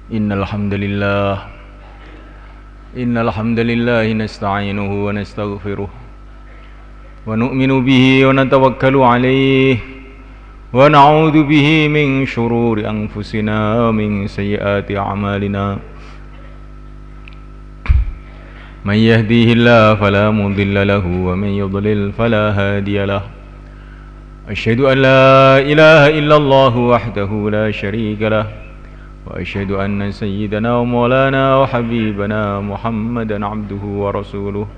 Innal hamdalillah nasta'inuhu wa nastaghfiruh wa nu'minu bihi wa natawakkalu alayhi wa na'udzu bihi min shururi anfusina wa min sayyiati a'malina. Man yahdihillahu fala mudilla lahu wa man yudlil fala hadiya lahu. Asyhadu an la ilaha illallah wahdahu la syarika lahu wa asyhadu anna sayyidana wa maulana wa habibana Muhammadan abduhu wa rasuluh.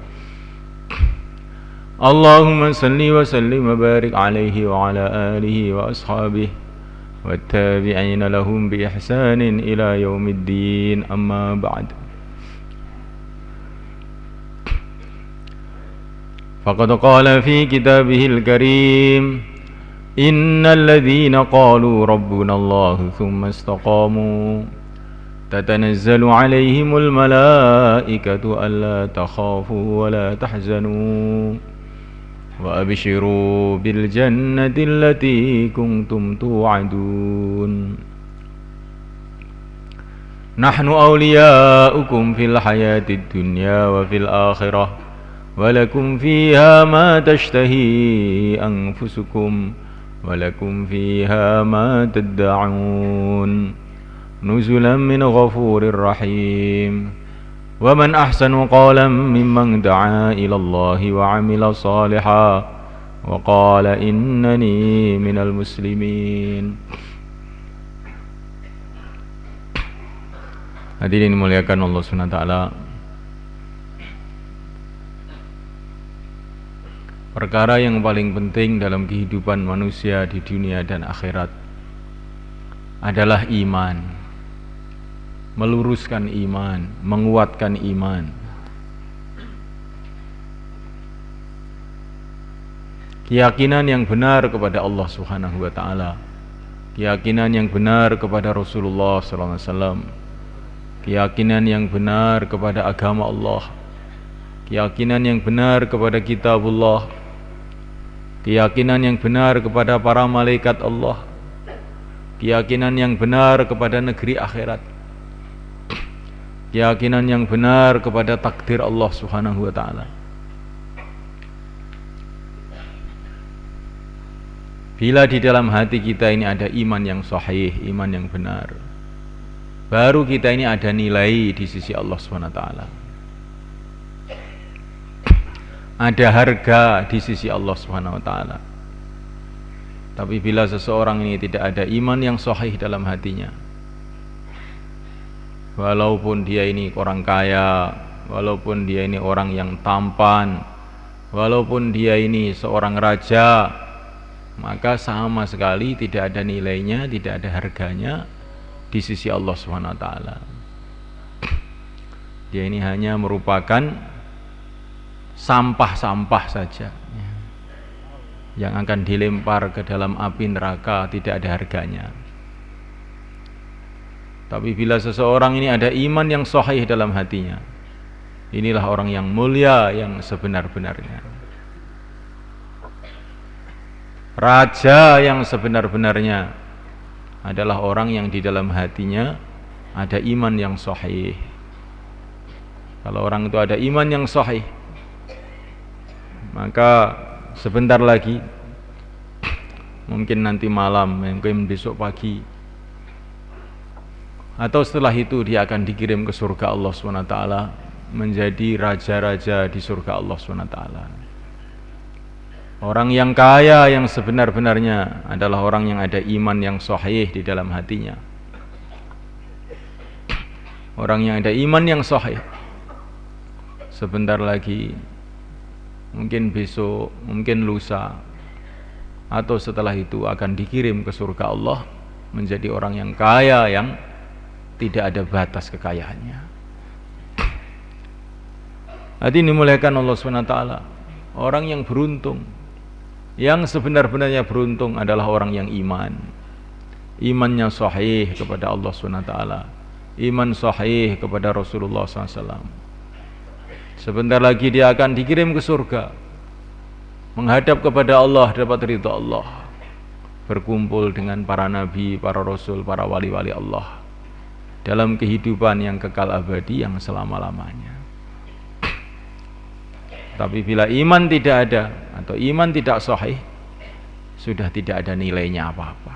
Allahumma salli wa sallim wa barik alaihi wa ala alihi wa ashabihi wa tabi'ina lahum bi ihsanin ila yaumiddin, amma ba'd. Faqad qala fi kitabihil karim, innal ladzina qalu rabbuna Allah thumma istaqamu tatanazzalu alaihimul malaikatu alla takhafu wa la tahzanu wa abshiru bil jannati allati kuntum tu'adun. Nahnu awliya'ukum fil hayatid dunya wa fil akhirah wa lakum fiha ma tashtahi anfusukum walakum fiha ma tad'un nuzulan min ghafurir rahim. Wa man ahsanu qalan mimman da'a ila Allah wa 'amila shalihan wa qala innani minal muslimin. Hadirin dimuliakan Allah Subhanahu wa taala. Perkara yang paling penting dalam kehidupan manusia di dunia dan akhirat adalah iman, meluruskan iman, menguatkan iman. Keyakinan yang benar kepada Allah Subhanahu wa taala, keyakinan yang benar kepada Rasulullah sallallahu alaihi wasallam, keyakinan yang benar kepada agama Allah, keyakinan yang benar kepada kitabullah, keyakinan yang benar kepada para malaikat Allah, keyakinan yang benar kepada negeri akhirat, keyakinan yang benar kepada takdir Allah Subhanahu wa taala. Bila di dalam hati kita ini ada iman yang sahih, iman yang benar, baru kita ini ada nilai di sisi Allah Subhanahu wa taala. Ada harga di sisi Allah Subhanahu wa taala. Tapi bila seseorang ini tidak ada iman yang sahih dalam hatinya, walaupun dia ini orang kaya, walaupun dia ini orang yang tampan, walaupun dia ini seorang raja, maka sama sekali tidak ada nilainya, tidak ada harganya di sisi Allah Subhanahu wa taala. Dia ini hanya merupakan sampah-sampah saja yang akan dilempar ke dalam api neraka, tidak ada harganya. Tapi bila seseorang ini ada iman yang sahih dalam hatinya, inilah orang yang mulia yang sebenar-benarnya. Raja yang sebenar-benarnya adalah orang yang di dalam hatinya ada iman yang sahih. Kalau orang itu ada iman yang sahih, maka sebentar lagi, mungkin nanti malam, mungkin besok pagi, atau setelah itu dia akan dikirim ke surga Allah SWT, menjadi raja-raja di surga Allah SWT. Orang yang kaya yang sebenar-benarnya adalah orang yang ada iman yang sahih di dalam hatinya. Orang yang ada iman yang sahih, sebentar lagi, mungkin besok, mungkin lusa, atau setelah itu akan dikirim ke surga Allah menjadi orang yang kaya yang tidak ada batas kekayaannya. Hadirin dimuliakan Allah SWT. Orang yang beruntung, yang sebenar-benarnya beruntung adalah orang yang iman, imannya sahih kepada Allah SWT, iman sahih kepada Rasulullah SAW. Sebentar lagi dia akan dikirim ke surga, menghadap kepada Allah, dapat ridha Allah, berkumpul dengan para nabi, para rasul, para wali-wali Allah. dalam kehidupan yang kekal abadi yang selama-lamanya. Tapi bila iman tidak ada atau iman tidak sahih, sudah tidak ada nilainya apa-apa.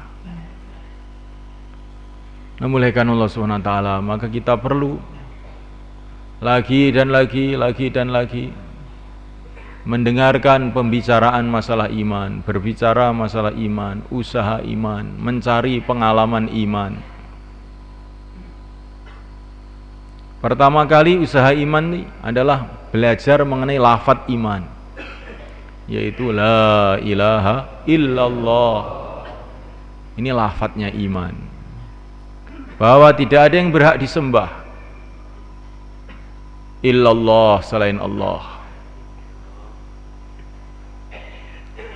Memuliakan Allah Subhanahu wa taala, maka kita perlu lagi dan lagi mendengarkan pembicaraan masalah iman, berbicara masalah iman, usaha iman, mencari pengalaman iman. Pertama kali usaha iman ini adalah belajar mengenai lafadz iman, yaitu la ilaha illallah. Ini lafadznya iman, bahwa tidak ada yang berhak disembah illallah, selain Allah.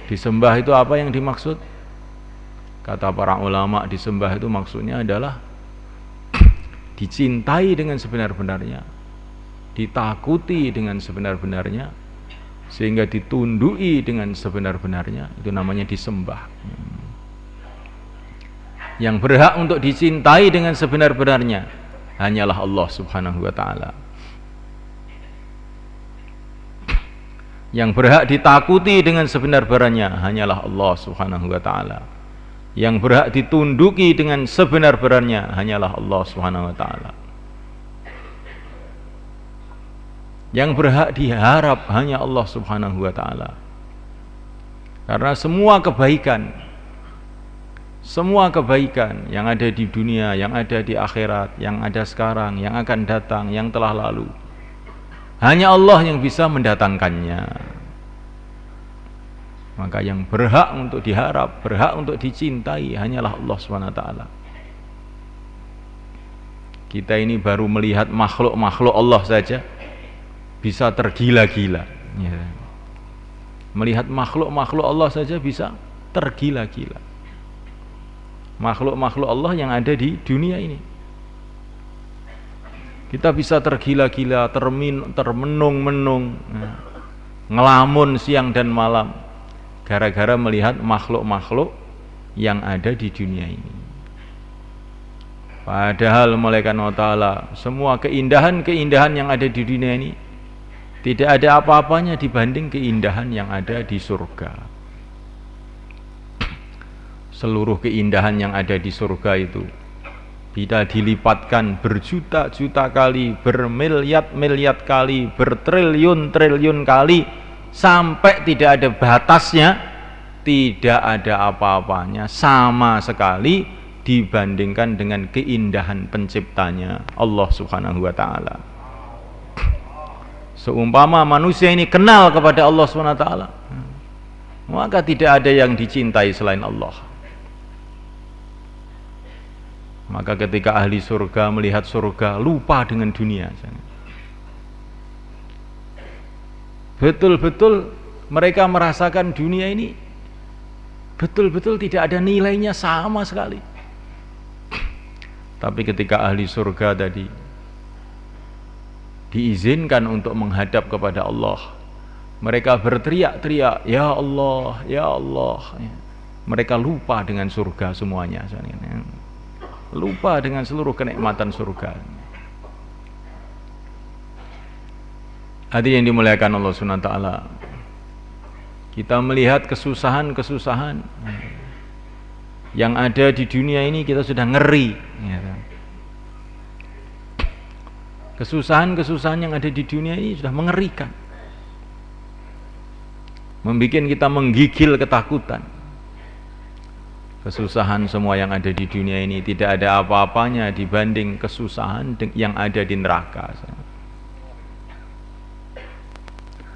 Disembah itu apa yang dimaksud? Kata para ulama, disembah itu maksudnya adalah dicintai dengan sebenar-benarnya, ditakuti dengan sebenar-benarnya, sehingga ditundui dengan sebenar-benarnya. Itu namanya disembah. Yang berhak untuk dicintai dengan sebenar-benarnya hanyalah Allah Subhanahu wa taala. Yang berhak ditakuti dengan sebenar-benarnya hanyalah Allah Subhanahu wa taala. Yang berhak ditunduki dengan sebenar-benarnya hanyalah Allah Subhanahu wa taala. Yang berhak diharap hanya Allah Subhanahu wa taala. Karena semua kebaikan yang ada di dunia, yang ada di akhirat, yang ada sekarang, yang akan datang, yang telah lalu, hanya Allah yang bisa mendatangkannya. Maka yang berhak untuk diharap, berhak untuk dicintai hanyalah Allah SWT. Kita ini baru melihat makhluk-makhluk Allah saja bisa tergila-gila. Melihat makhluk-makhluk Allah saja bisa tergila-gila. Makhluk-makhluk Allah yang ada di dunia ini, kita bisa tergila-gila, termenung-menung, ngelamun siang dan malam gara-gara melihat makhluk-makhluk yang ada di dunia ini. Padahal malaikat Allah Ta'ala, semua keindahan-keindahan yang ada di dunia ini tidak ada apa-apanya dibanding keindahan yang ada di surga. Seluruh keindahan yang ada di surga itu bila dilipatkan berjuta-juta kali, bermiliat-miliat kali, bertriliun-triliun kali, sampai tidak ada batasnya, tidak ada apa-apanya sama sekali dibandingkan dengan keindahan penciptanya Allah Subhanahu wa taala. Seumpama manusia ini kenal kepada Allah Subhanahu wa taala, maka tidak ada yang dicintai selain Allah. Maka ketika ahli surga melihat surga, lupa dengan dunia. Betul-betul mereka merasakan dunia ini betul-betul tidak ada nilainya sama sekali. Tapi ketika ahli surga tadi diizinkan untuk menghadap kepada Allah, mereka berteriak-teriak, ya Allah, ya Allah. Mereka lupa dengan surga semuanya, lupa dengan seluruh kenikmatan surga. Hadirin yang dimuliakan Allah Subhanahu wa taala, kita melihat kesusahan-kesusahan yang ada di dunia ini, kita sudah ngeri. Kesusahan-kesusahan yang ada di dunia ini sudah mengerikan, membuat kita menggigil ketakutan. Kesusahan semua yang ada di dunia ini tidak ada apa-apanya dibanding kesusahan yang ada di neraka.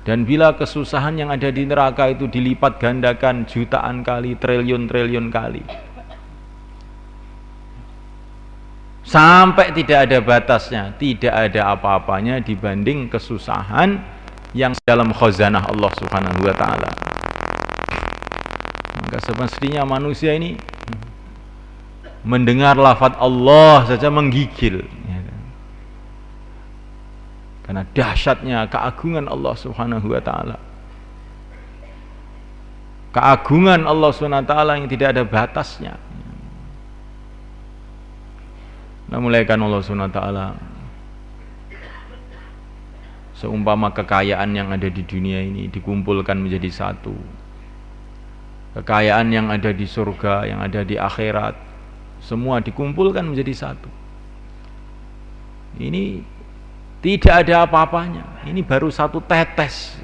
Dan bila kesusahan yang ada di neraka itu dilipat gandakan jutaan kali, triliun-triliun kali, sampai tidak ada batasnya, tidak ada apa-apanya dibanding kesusahan yang dalam khazanah Allah Subhanahu wa taala. Maka semestinya manusia ini mendengar lafaz Allah saja menggigil, karena dahsyatnya keagungan Allah Subhanahu wa taala. Keagungan Allah Subhanahu wa taala yang tidak ada batasnya. Mulaikan Allah Subhanahu wa taala seumpama kekayaan yang ada di dunia ini dikumpulkan menjadi satu. Kekayaan yang ada di surga, yang ada di akhirat, semua dikumpulkan menjadi satu. Ini tidak ada apa-apanya. Ini baru satu tetes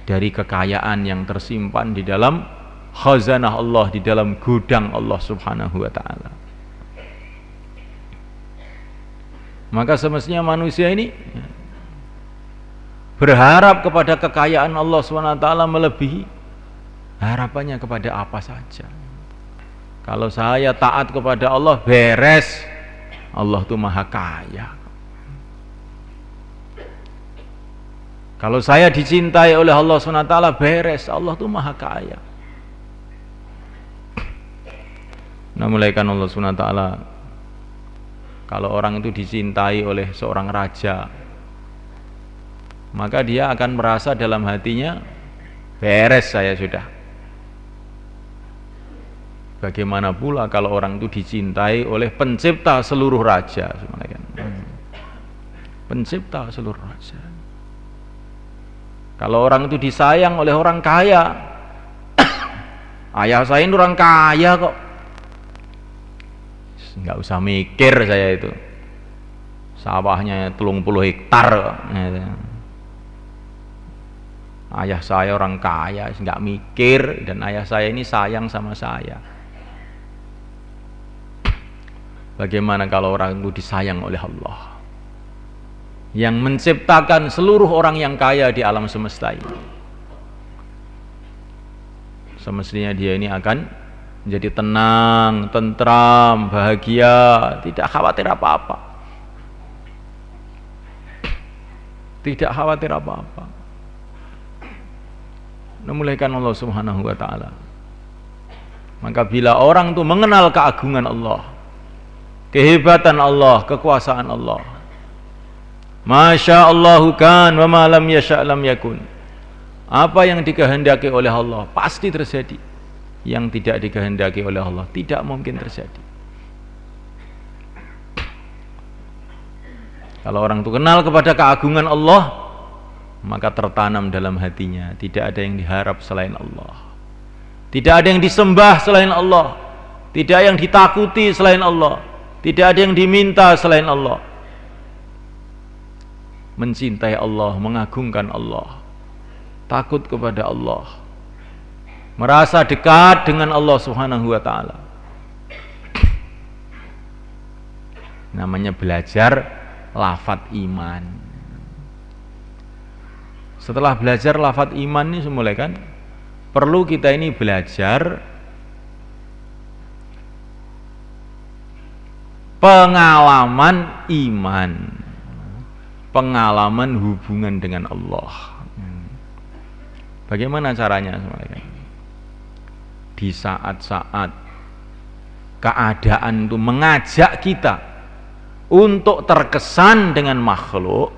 dari kekayaan yang tersimpan di dalam khazanah Allah, di dalam gudang Allah Subhanahu wa taala. Maka semestinya manusia ini berharap kepada kekayaan Allah SWT melebihi harapannya kepada apa saja. Kalau saya taat kepada Allah, beres. Allah itu maha kaya. Kalau saya dicintai oleh Allah SWT, beres. Allah itu maha kaya. Mulaikan Allah SWT, kalau orang itu dicintai oleh seorang raja, maka dia akan merasa dalam hatinya, beres saya sudah. Bagaimana pula kalau orang itu dicintai oleh pencipta seluruh raja, pencipta seluruh raja. Kalau orang itu disayang oleh orang kaya, ayah saya ini orang kaya kok, nggak usah mikir saya itu, sawahnya 30 hektar kok. Ayah saya orang kaya, nggak mikir, dan ayah saya ini sayang sama saya. Bagaimana kalau orang itu disayang oleh Allah yang menciptakan seluruh orang yang kaya di alam semesta ini? Semestinya dia ini akan menjadi tenang, tentram, bahagia, tidak khawatir apa-apa. Tidak khawatir apa-apa. Mulaikan Allah Subhanahu wa taala. Maka bila orang itu mengenal keagungan Allah, kehebatan Allah, kekuasaan Allah, Masya Allahu kan wa ma lam yasha' lam yakun. Apa yang dikehendaki oleh Allah pasti terjadi. Yang tidak dikehendaki oleh Allah tidak mungkin terjadi. Kalau orang itu kenal kepada keagungan Allah, maka tertanam dalam hatinya tidak ada yang diharap selain Allah, tidak ada yang disembah selain Allah, tidak ada yang ditakuti selain Allah, tidak ada yang diminta selain Allah. Mencintai Allah, mengagungkan Allah, takut kepada Allah, merasa dekat dengan Allah Subhanahu wa taala. Namanya belajar lafadz iman. Setelah belajar lafadz iman ini semula kan, perlu kita ini belajar pengalaman iman, pengalaman hubungan dengan Allah. Bagaimana caranya semula kan? Di saat-saat keadaan itu mengajak kita untuk terkesan dengan makhluk,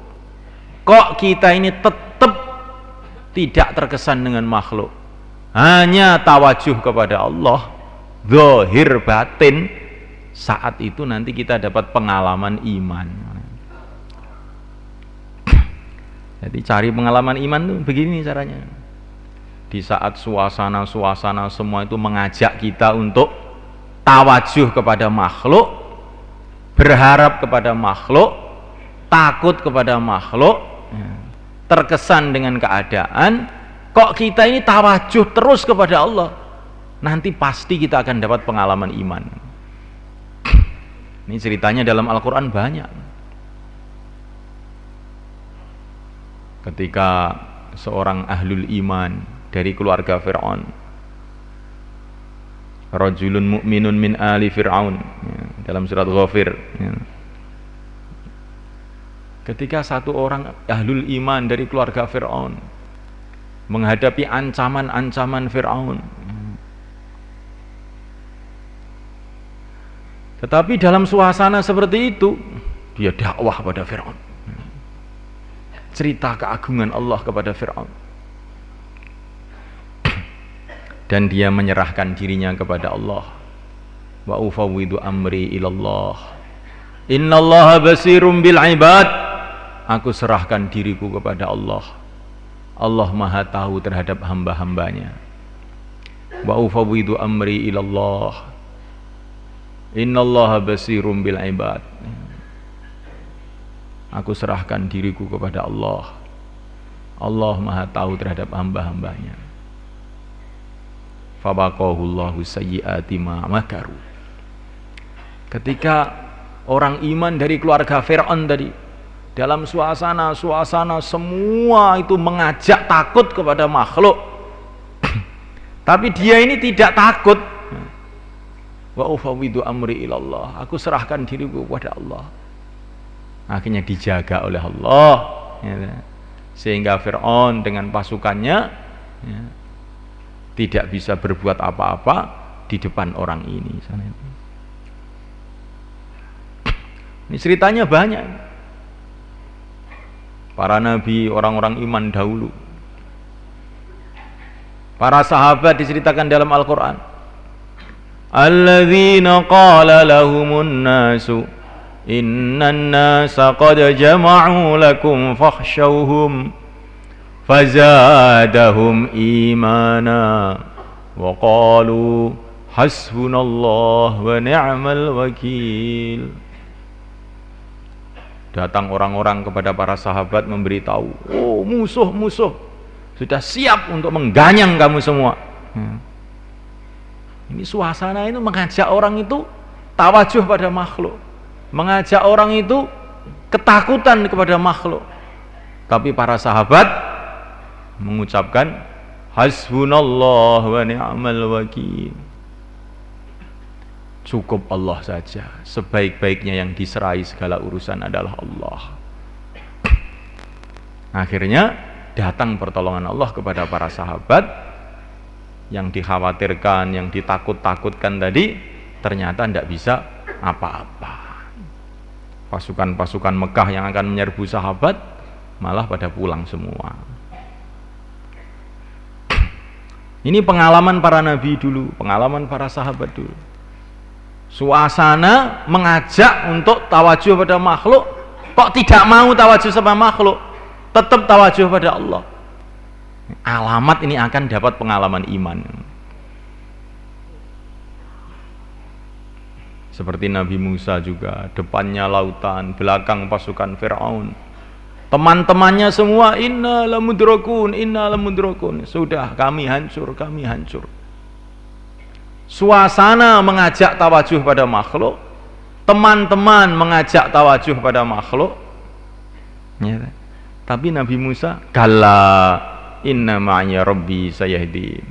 kok kita ini tetap tidak terkesan dengan makhluk, hanya tawajuh kepada Allah, zahir batin, saat itu nanti kita dapat pengalaman iman. Jadi cari pengalaman iman itu begini caranya. Di saat suasana-suasana semua itu mengajak kita untuk tawajuh kepada makhluk, berharap kepada makhluk, takut kepada makhluk, terkesan dengan keadaan, kok kita ini tawajuh terus kepada Allah, nanti pasti kita akan dapat pengalaman iman. Ini ceritanya dalam Al-Quran banyak. Ketika seorang ahlul iman dari keluarga Fir'aun, rajulun mu'minun min ali Fir'aun, dalam surat Ghafir, ketika satu orang ahlul iman dari keluarga Fir'aun menghadapi ancaman-ancaman Fir'aun, tetapi dalam suasana seperti itu dia dakwah pada Fir'aun, cerita keagungan Allah kepada Fir'aun, dan dia menyerahkan dirinya kepada Allah. wa ufawwidu amri ilallah. Innallaha basirum bil ibad. Aku serahkan diriku kepada Allah. Allah Maha tahu terhadap hamba-hambanya. Wa ufawwidu amri ilallah. Innallaha basirum bil ibad. Aku serahkan diriku kepada Allah. Allah Maha tahu terhadap hamba-hambanya. Fabaqahullahu sayyiati ma makaru. Ketika orang iman dari keluarga Fir'aun tadi dalam suasana semua itu mengajak takut kepada makhluk, tapi dia ini tidak takut. Wa ufawwidu amri ilallah. Aku serahkan diriku kepada Allah. Akhirnya dijaga oleh Allah, ya, sehingga Fir'aun dengan pasukannya, ya, tidak bisa berbuat apa-apa di depan orang ini. Ini ceritanya banyak. Para nabi, orang-orang iman dahulu, para sahabat diceritakan dalam Al-Quran. Alladzina qala lahumun nasu innan nasa qad jama'u lakum fakhshawhum fazadahum imana wa qalu hasbunallah wa ni'mal wakil. Datang orang-orang kepada para sahabat memberitahu, oh musuh-musuh sudah siap untuk mengganyang kamu semua. Ini suasana itu mengajak orang itu tawajuh pada makhluk, mengajak orang itu ketakutan kepada makhluk. Tapi para sahabat mengucapkan hasbunallah wa ni'mal wakil. Cukup Allah saja, sebaik-baiknya yang diserahi segala urusan adalah Allah. Akhirnya datang pertolongan Allah kepada para sahabat. Yang dikhawatirkan, yang ditakut-takutkan tadi ternyata tidak bisa apa-apa. Pasukan-pasukan Mekah yang akan menyerbu sahabat malah pada pulang semua. Ini pengalaman para nabi dulu, pengalaman para sahabat dulu. Suasana mengajak untuk tawajuh pada makhluk, kok tidak mau tawajuh sama makhluk, tetap tawajuh pada Allah. Alamat ini akan dapat pengalaman iman. Seperti Nabi Musa juga, depannya lautan, belakang pasukan Fir'aun, teman-temannya semua inna lamudrakun, sudah kami hancur. Suasana mengajak tawajuh pada makhluk, teman-teman mengajak tawajuh pada makhluk, ya. Tapi Nabi Musa kalla inna ma'ya rabbi sayahdin.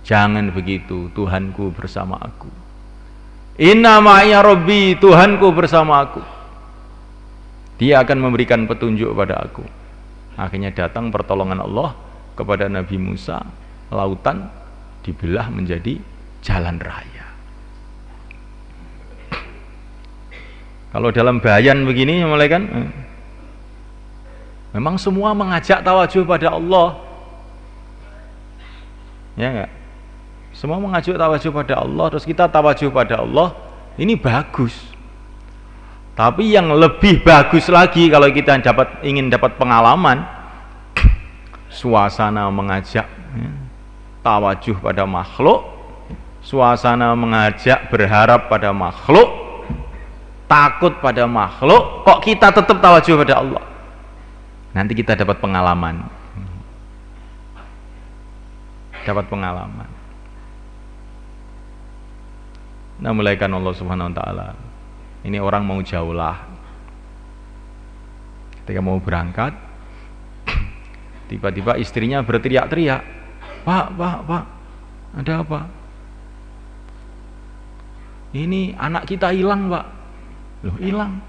Jangan begitu, Tuhanku bersama aku. Inna ma'ya rabbi, Tuhanku bersama aku. Dia akan memberikan petunjuk pada aku. Akhirnya datang pertolongan Allah kepada Nabi Musa, lautan dibelah menjadi jalan raya. Kalau dalam bayan begini mulai kan, memang semua mengajak tawajuh pada Allah, ya enggak? Semua mengajak tawajuh pada Allah, terus kita tawajuh pada Allah, ini bagus. Tapi yang lebih bagus lagi kalau kita ingin dapat pengalaman, suasana mengajak, ya, tawajuh pada makhluk, suasana mengajak berharap pada makhluk, takut pada makhluk, kok kita tetap tawajuh pada Allah. Nanti kita dapat pengalaman. Nah, mulaikan Allah Subhanahu wa taala. Ini orang mau jaulah. Ketika mau berangkat, tiba-tiba istrinya berteriak-teriak, "Pak, ada apa? Ini anak kita hilang, Pak." Loh, hilang?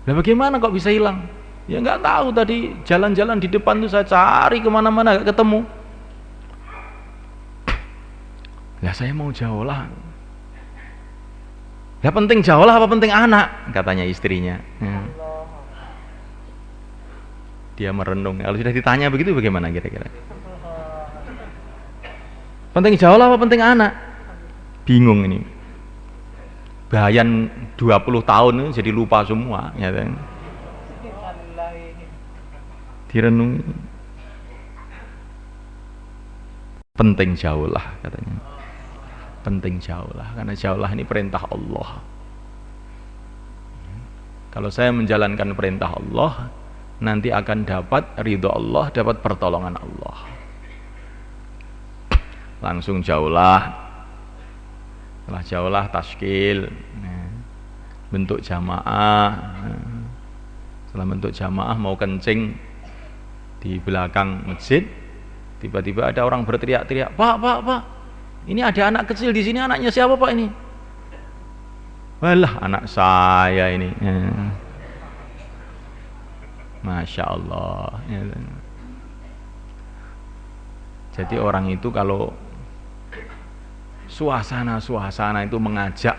Nah, bagaimana kok bisa hilang? Ya nggak tahu, tadi jalan-jalan di depan tuh saya cari kemana-mana nggak ketemu. Lah saya mau jaulah. Lah penting jaulah apa penting anak? Katanya istrinya. Dia merenung. Kalau sudah ditanya begitu bagaimana kira-kira? Penting jauh lah apa penting anak? Bingung ini. Bayan 20 tahun ini jadi lupa semua, ya kan? Direnungi. Penting jauh lah katanya. Penting jauh lah, karena jauh lah ini perintah Allah. Kalau saya menjalankan perintah Allah, nanti akan dapat ridho Allah, dapat pertolongan Allah. Langsung jauhlah. Setelah jauhlah taskil, bentuk jamaah. Setelah bentuk jamaah mau kencing di belakang masjid, tiba-tiba ada orang berteriak-teriak, Pak, ini ada anak kecil di sini, anaknya siapa Pak ini? Walah, anak saya ini. Masya Allah. Jadi orang itu kalau suasana itu mengajak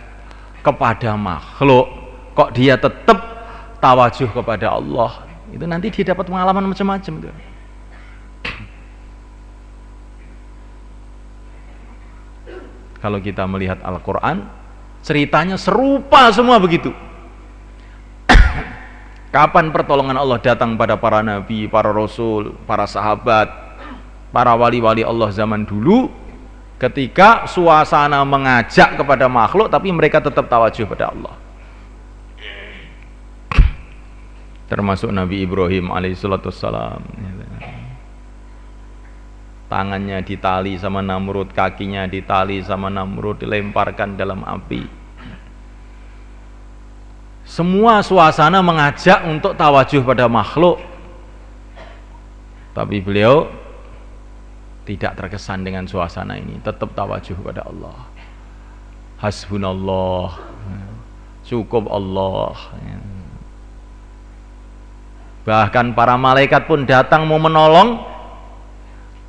kepada makhluk, kok dia tetap tawajuh kepada Allah, itu nanti dia dapat pengalaman macam-macam itu. Kalau kita melihat Al-Quran, ceritanya serupa semua begitu. Kapan pertolongan Allah datang pada para nabi, para rasul, para sahabat, para wali-wali Allah zaman dulu, ketika suasana mengajak kepada makhluk tapi mereka tetap tawajuh pada Allah. Termasuk Nabi Ibrahim alaihissalam, tangannya ditali sama Namrud, kakinya ditali sama Namrud, dilemparkan dalam api. Semua suasana mengajak untuk tawajuh pada makhluk, tapi beliau tidak terkesan dengan suasana ini, tetap tawajuh pada Allah. Hasbunallah, cukup Allah. Bahkan para malaikat pun datang mau menolong.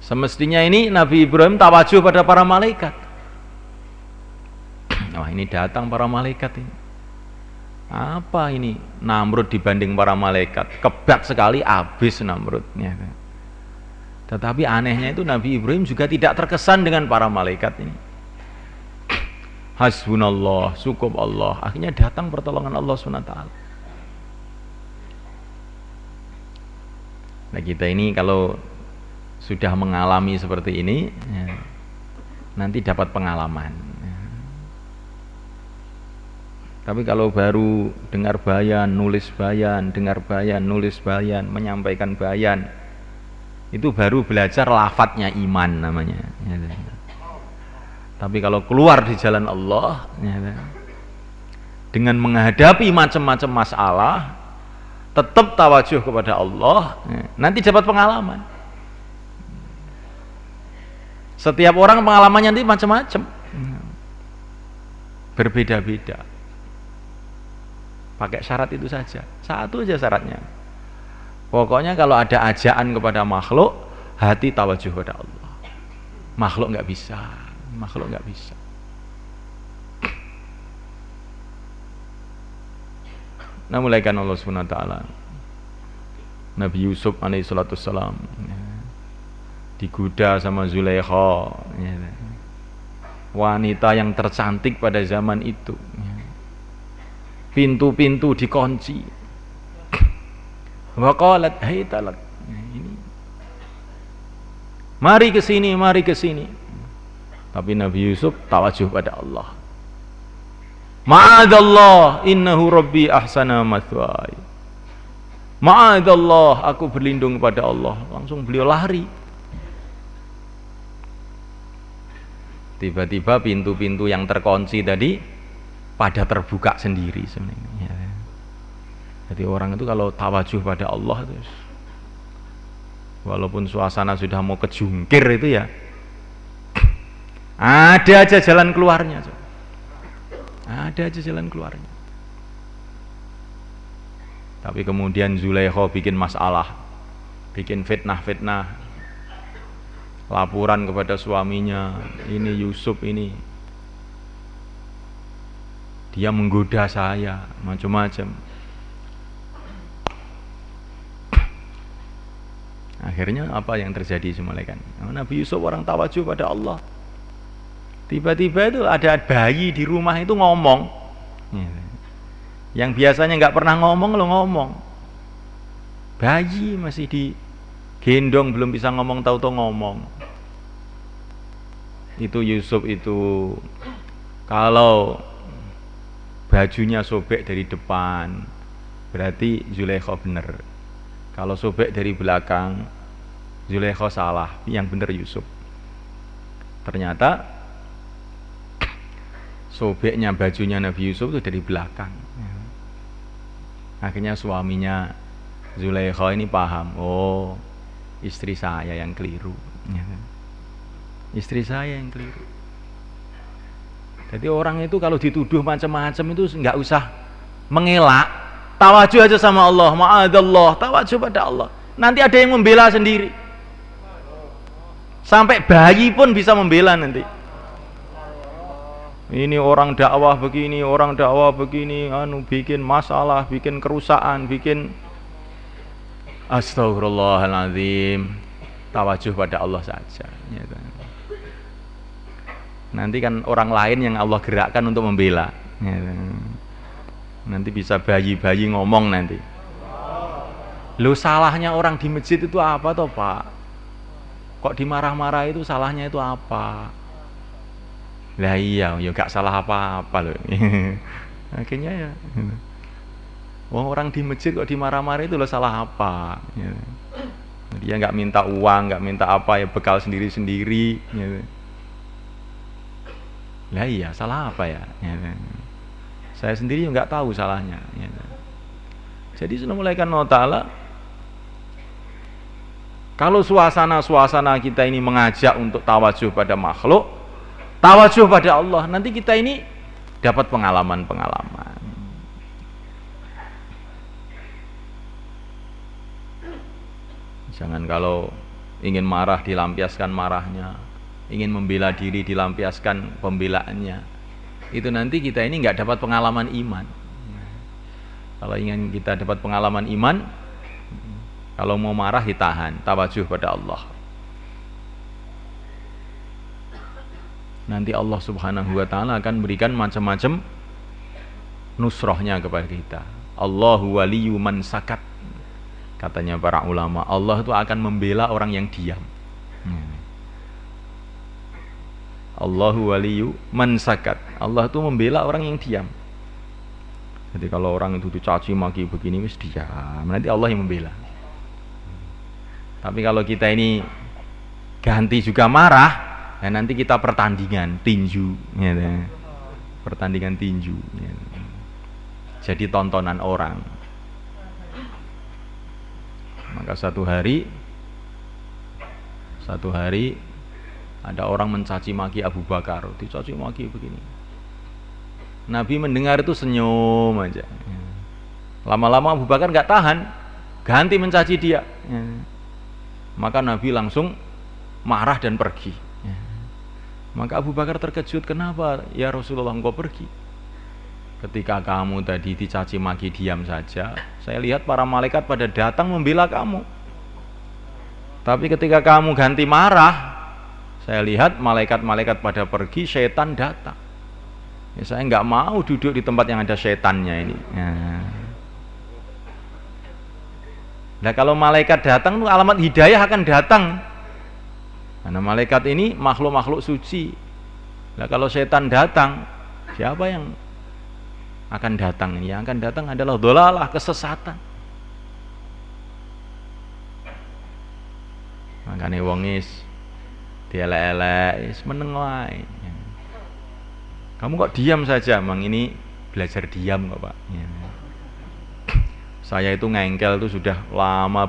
Semestinya ini Nabi Ibrahim tawajuh pada para malaikat. Wah, ini datang para malaikat ini. Apa ini? Namrud dibanding para malaikat, kebak sekali, habis Namrudnya. Tetapi anehnya itu Nabi Ibrahim juga tidak terkesan dengan para malaikat ini. Hasbunallah, cukup Allah. Akhirnya datang pertolongan Allah SWT. Nah, kita ini kalau sudah mengalami seperti ini, ya, nanti dapat pengalaman. Ya. Tapi kalau baru dengar bayan, nulis bayan, dengar bayan, nulis bayan, menyampaikan bayan, itu baru belajar lafadznya iman namanya. Ya. Tapi kalau keluar di jalan Allah, ya, dengan menghadapi macam-macam masalah, tetap tawajuh kepada Allah, ya, nanti dapat pengalaman. Setiap orang pengalamannya nanti macam-macam, berbeda-beda. Pakai syarat itu saja, satu aja syaratnya. Pokoknya kalau ada ajaan kepada makhluk, hati tawajuh kepada Allah. Makhluk nggak bisa, makhluk nggak bisa. Nah, mulaikan Allah Subhanahu wa taala. Nabi Yusuf alaihissalam digoda sama Zulaikha, wanita yang tercantik pada zaman itu. Pintu-pintu dikunci. Wa qalat hayta lak. Ini. Mari ke sini, mari ke sini. Tapi Nabi Yusuf tawajuh pada Allah. Ma'adallah, innahu rabbi ahsana mathwaya. Ma'adallah, aku berlindung kepada Allah. Langsung beliau lari. Tiba-tiba pintu-pintu yang terkunci tadi pada terbuka sendiri sebenarnya. Jadi orang itu kalau tawajuh pada Allah itu, walaupun suasana sudah mau kejungkir itu ya, ada aja jalan keluarnya. Ada aja jalan keluarnya. Tapi kemudian Zulaikha bikin masalah, bikin fitnah-fitnah, laporan kepada suaminya, ini Yusuf ini dia menggoda saya, macam-macam. Akhirnya apa yang terjadi semalekan? Nabi Yusuf orang tawajuh pada Allah, Tiba-tiba itu ada bayi di rumah itu ngomong. Yang biasanya nggak pernah ngomong lo ngomong. Bayi masih digendong belum bisa ngomong tahu-tahu ngomong. Itu Yusuf itu kalau bajunya sobek dari depan berarti Zulaikha bener. Kalau sobek dari belakang Zulaikha salah, yang bener Yusuf. Ternyata sobeknya bajunya Nabi Yusuf itu dari belakang. Akhirnya suaminya Zulaikha ini paham, oh istri saya yang keliru. Istri saya yang keliru. Jadi orang itu kalau dituduh macam-macam itu nggak usah mengelak, tawajuh aja sama Allah, ma'adallah, tawajuh pada Allah. Nanti ada yang membela sendiri. Sampai bayi pun bisa membela nanti. Ini orang dakwah begini, bikin masalah, bikin kerusakan, bikin astagfirullahaladzim. Tawajuh pada Allah saja. Nanti kan orang lain yang Allah gerakkan untuk membela. Nanti bisa bayi-bayi ngomong nanti. Loh, salahnya orang di masjid itu apa toh Pak? Kok dimarah-marah itu salahnya itu apa? Lah iya, ya gak salah apa-apa loh. Akhirnya ya. Orang di masjid kok dimarah-marah itu loh salah apa? Dia nggak minta uang, nggak minta apa ya, bekal sendiri-sendiri. Lah iya, salah apa ya? Saya sendiri nggak tahu salahnya. Jadi sudah mulai kan Allah Ta'ala, kalau suasana kita ini mengajak untuk tawajuh pada makhluk, tawajuh pada Allah, nanti kita ini dapat pengalaman-pengalaman. Jangan kalau ingin marah dilampiaskan marahnya, ingin membela diri dilampiaskan pembelaannya. Itu nanti kita ini nggak dapat pengalaman iman. Kalau ingin kita dapat pengalaman iman, kalau mau marah ditahan, tawajuh pada Allah. Nanti Allah Subhanahu wa Ta'ala akan berikan macam-macam nusrohnya kepada kita. Allahu waliyyu man sakat. Katanya para ulama, Allah itu akan membela orang yang diam. Allahu waliyyu man sakat. Allah itu membela orang yang diam. Jadi kalau orang itu dicaci maki begini wis diam, nanti Allah yang membela. Tapi kalau kita ini ganti juga marah, ya nanti kita pertandingan tinju, ya, pertandingan tinju, ya. Jadi tontonan orang. Maka satu hari ada orang mencaci maki Abu Bakar, dicaci maki begini. Nabi mendengar itu senyum aja. Lama-lama Abu Bakar nggak tahan, ganti mencaci dia. Maka Nabi langsung marah dan pergi. Maka Abu Bakar terkejut, kenapa ya Rasulullah engkau pergi? Ketika kamu tadi dicaci maki diam saja, saya lihat para malaikat pada datang membela kamu. Tapi ketika kamu ganti marah, saya lihat malaikat-malaikat pada pergi, setan datang. Ya, saya nggak mau duduk di tempat yang ada setannya ini. Nah kalau malaikat datang itu alamat hidayah akan datang. Karena malaikat ini makhluk-makhluk suci. Nah kalau setan datang, siapa yang akan datang? Yang akan datang adalah dhalalah, kesesatan. Makanya wongis dielek-elek, meneng wae. Kamu kok diam saja? Mang ini belajar diam kok Pak. Ya. Saya itu ngengkel itu sudah lama,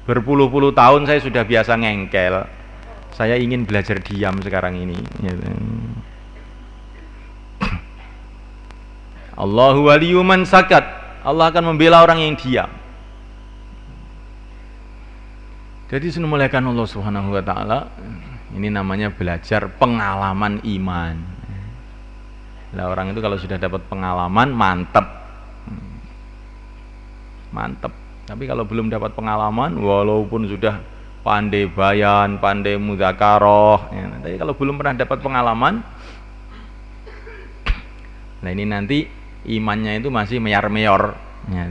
berpuluh-puluh tahun saya sudah biasa ngengkel. Saya ingin belajar diam sekarang ini. Ya. Allahu waliyyu man sakat. Allah akan membela orang yang diam. Jadi memuliakan Allah Subhanahu wa Ta'ala, ini namanya belajar pengalaman iman. Nah, orang itu kalau sudah dapat pengalaman mantep. Tapi kalau belum dapat pengalaman, walaupun sudah pandai bayan, pandai mudzakarah. Ya, tapi kalau belum pernah dapat pengalaman, nah ini nanti imannya itu masih meyar-meyor. Ya,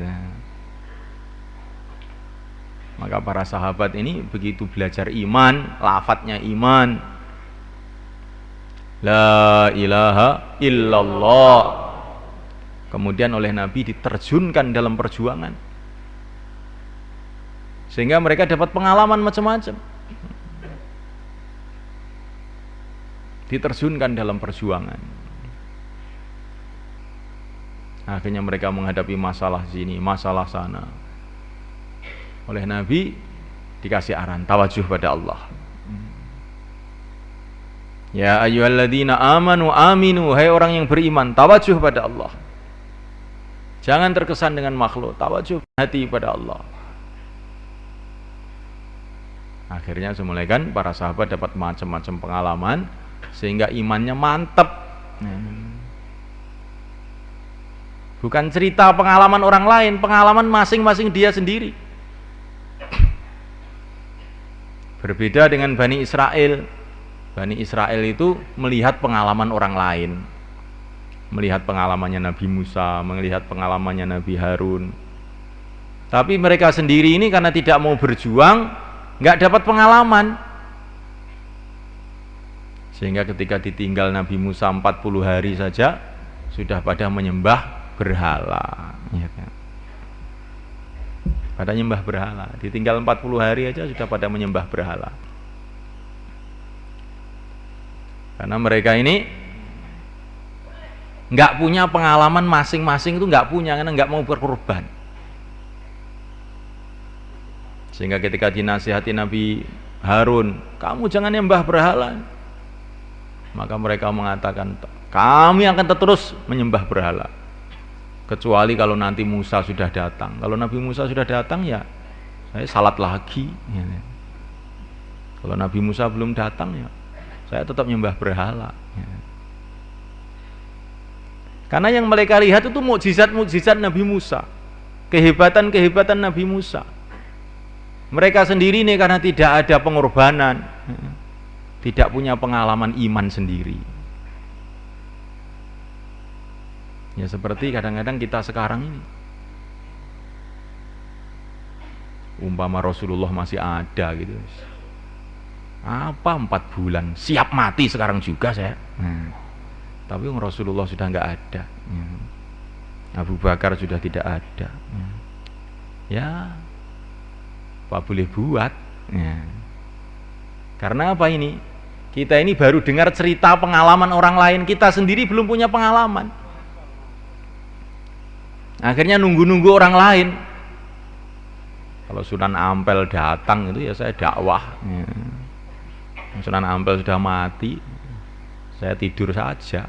maka para sahabat ini begitu belajar iman, lafadznya iman, la ilaha illallah, kemudian oleh Nabi diterjunkan dalam perjuangan, sehingga mereka dapat pengalaman macam-macam, diterjunkan dalam perjuangan. Akhirnya mereka menghadapi masalah sini, masalah sana. Oleh Nabi dikasih arahan tawajuh pada Allah. Ya ayyuhalladzina amanu aminu, hai orang yang beriman, tawajuh pada Allah. Jangan terkesan dengan makhluk, tawajuh hati pada Allah. Akhirnya semulai kan para sahabat dapat macam-macam pengalaman sehingga imannya mantap. Bukan cerita pengalaman orang lain, pengalaman masing-masing dia sendiri. Berbeda dengan Bani Israel. Bani Israel itu melihat pengalaman orang lain, melihat pengalamannya Nabi Musa, melihat pengalamannya Nabi Harun. Tapi mereka sendiri ini karena tidak mau berjuang, nggak dapat pengalaman. Sehingga ketika ditinggal Nabi Musa 40 hari saja sudah pada menyembah berhala, ya kan? Pada menyembah berhala, ditinggal 40 hari aja sudah pada menyembah berhala. Karena mereka ini nggak punya pengalaman masing-masing, itu nggak punya, karena nggak mau berkorban. Sehingga ketika dinasihati Nabi Harun, kamu jangan menyembah berhala, maka mereka mengatakan, kami akan terus menyembah berhala, kecuali kalau nanti Musa sudah datang. Kalau Nabi Musa sudah datang, ya saya salat lagi. Kalau Nabi Musa belum datang, ya saya tetap menyembah berhala. Karena yang mereka lihat itu mukjizat-mukjizat Nabi Musa, kehebatan-kehebatan Nabi Musa. Mereka sendiri ini karena tidak ada pengorbanan, tidak punya pengalaman iman sendiri. Ya seperti kadang-kadang kita sekarang ini, umpama Rasulullah masih ada gitu, apa 4 bulan siap mati sekarang juga saya. Tapi Rasulullah sudah nggak ada, Abu Bakar sudah tidak ada. Ya apa boleh buat, karena apa ini, kita ini baru dengar cerita pengalaman orang lain, kita sendiri belum punya pengalaman. Akhirnya nunggu-nunggu orang lain. Kalau Sunan Ampel datang itu ya saya dakwah. Sunan Ampel sudah mati, saya tidur saja.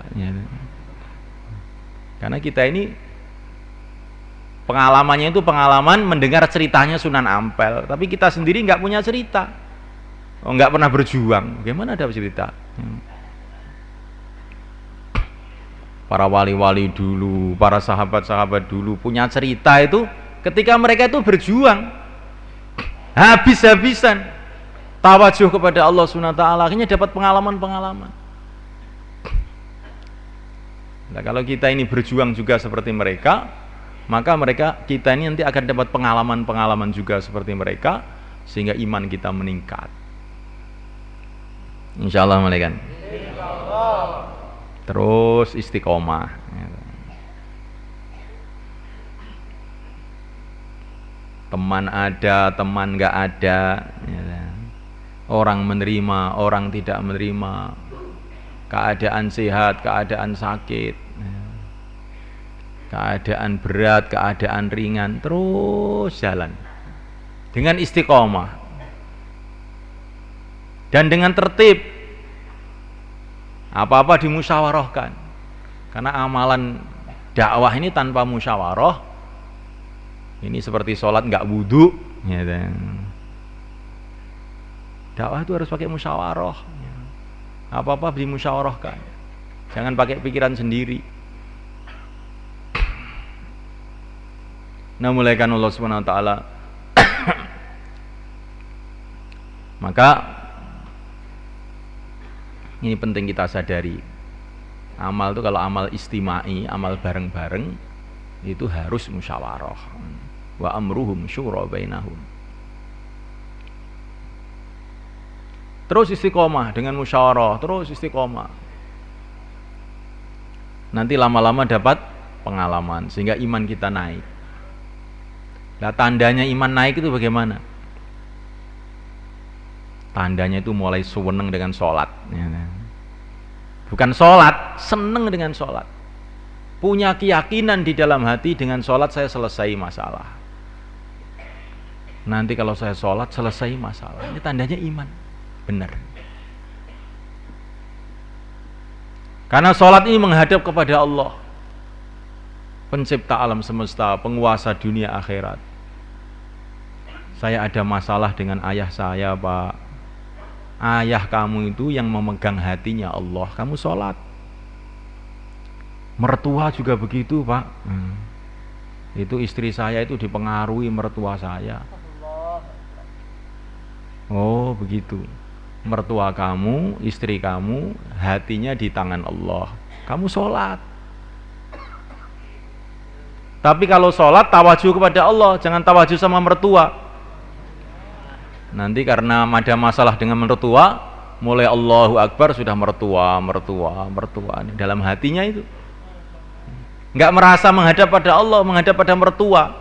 Karena kita ini pengalamannya itu pengalaman mendengar ceritanya Sunan Ampel, tapi kita sendiri nggak punya cerita, nggak pernah berjuang. Bagaimana ada cerita? Para wali-wali dulu, para sahabat-sahabat dulu punya cerita itu ketika mereka itu berjuang habis-habisan, tawajuh kepada Allah Subhanahu wa ta'ala, akhirnya dapat pengalaman-pengalaman. Nah, kalau kita ini berjuang juga seperti mereka, maka kita ini nanti akan dapat pengalaman-pengalaman juga seperti mereka, sehingga iman kita meningkat. Insyaallah malaikat. Insyaallah. Terus istiqomah. Teman ada, teman nggak ada, orang menerima, orang tidak menerima, keadaan sehat, keadaan sakit, keadaan berat, keadaan ringan, terus jalan dengan istiqomah dan dengan tertib. Apa-apa dimusyawarahkan, karena amalan dakwah ini tanpa musyawarah ini seperti sholat nggak wudu, dakwah itu harus pakai musyawarah. Apa-apa dimusyawarahkan, jangan pakai pikiran sendiri. Nah mulaikan Allah Subhanahu wa ta'ala Maka ini penting kita sadari. Amal itu kalau amal istimai, amal bareng-bareng itu harus musyawarah. Wa amruhum syura bainahum. Terus istiqomah dengan musyawarah, terus istiqomah. Nanti lama-lama dapat pengalaman sehingga iman kita naik. Nah, tandanya iman naik itu bagaimana? Tandanya itu mulai seneng dengan sholat. Bukan sholat, seneng dengan sholat. Punya keyakinan di dalam hati dengan sholat saya selesai masalah. Nanti kalau saya sholat selesai masalah. Ini tandanya iman. Benar. Karena sholat ini menghadap kepada Allah, pencipta alam semesta, penguasa dunia akhirat. Saya ada masalah dengan ayah saya, Pak. Ayah kamu itu yang memegang hatinya Allah, kamu sholat. Mertua juga begitu, Pak. Itu istri saya itu dipengaruhi mertua saya. Oh begitu. Mertua kamu, istri kamu, hatinya di tangan Allah. Kamu sholat. Tapi kalau sholat tawajuh kepada Allah, jangan tawajuh sama mertua. Nanti karena ada masalah dengan mertua, mulai Allahu Akbar sudah mertua. Dalam hatinya itu nggak merasa menghadap pada Allah, menghadap pada mertua.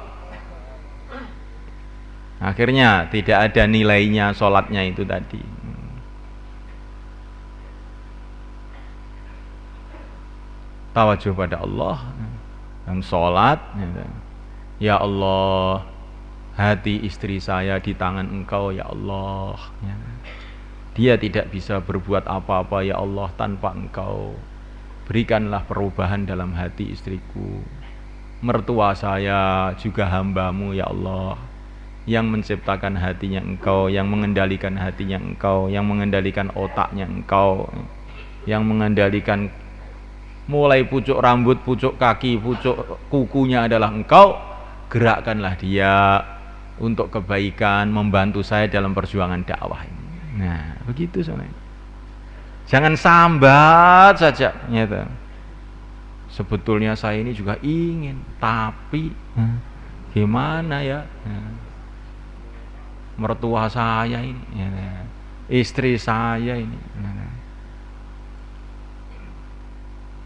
Akhirnya tidak ada nilainya sholatnya itu tadi. Tawajuh pada Allah dan sholat. Ya Allah, hati istri saya di tangan Engkau ya Allah. Dia tidak bisa berbuat apa-apa ya Allah tanpa Engkau. Berikanlah perubahan dalam hati istriku. Mertua saya juga hamba-Mu ya Allah, yang menciptakan hatinya Engkau, yang mengendalikan hatinya Engkau, yang mengendalikan otaknya Engkau, yang mengendalikan mulai pucuk rambut, pucuk kaki, pucuk kukunya adalah Engkau. Gerakkanlah dia untuk kebaikan, membantu saya dalam perjuangan dakwah ini. Nah, begitu soalnya. Jangan sambat saja, gitu. Sebetulnya saya ini juga ingin, tapi gimana ya? Mertua saya ini, istri saya ini.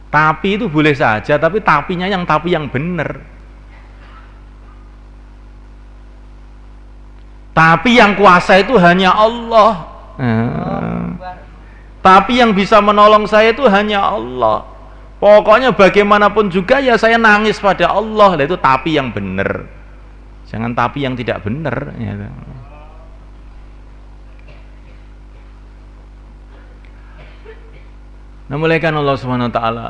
Tapi itu boleh saja, tapi tapinya yang benar. Tapi yang kuasa itu hanya Allah. Tapi yang bisa menolong saya itu hanya Allah. Pokoknya bagaimanapun juga ya saya nangis pada Allah. Itu tapi yang benar. Jangan tapi yang tidak benar. Nah, mulaikan Allah Subhanahu wa taala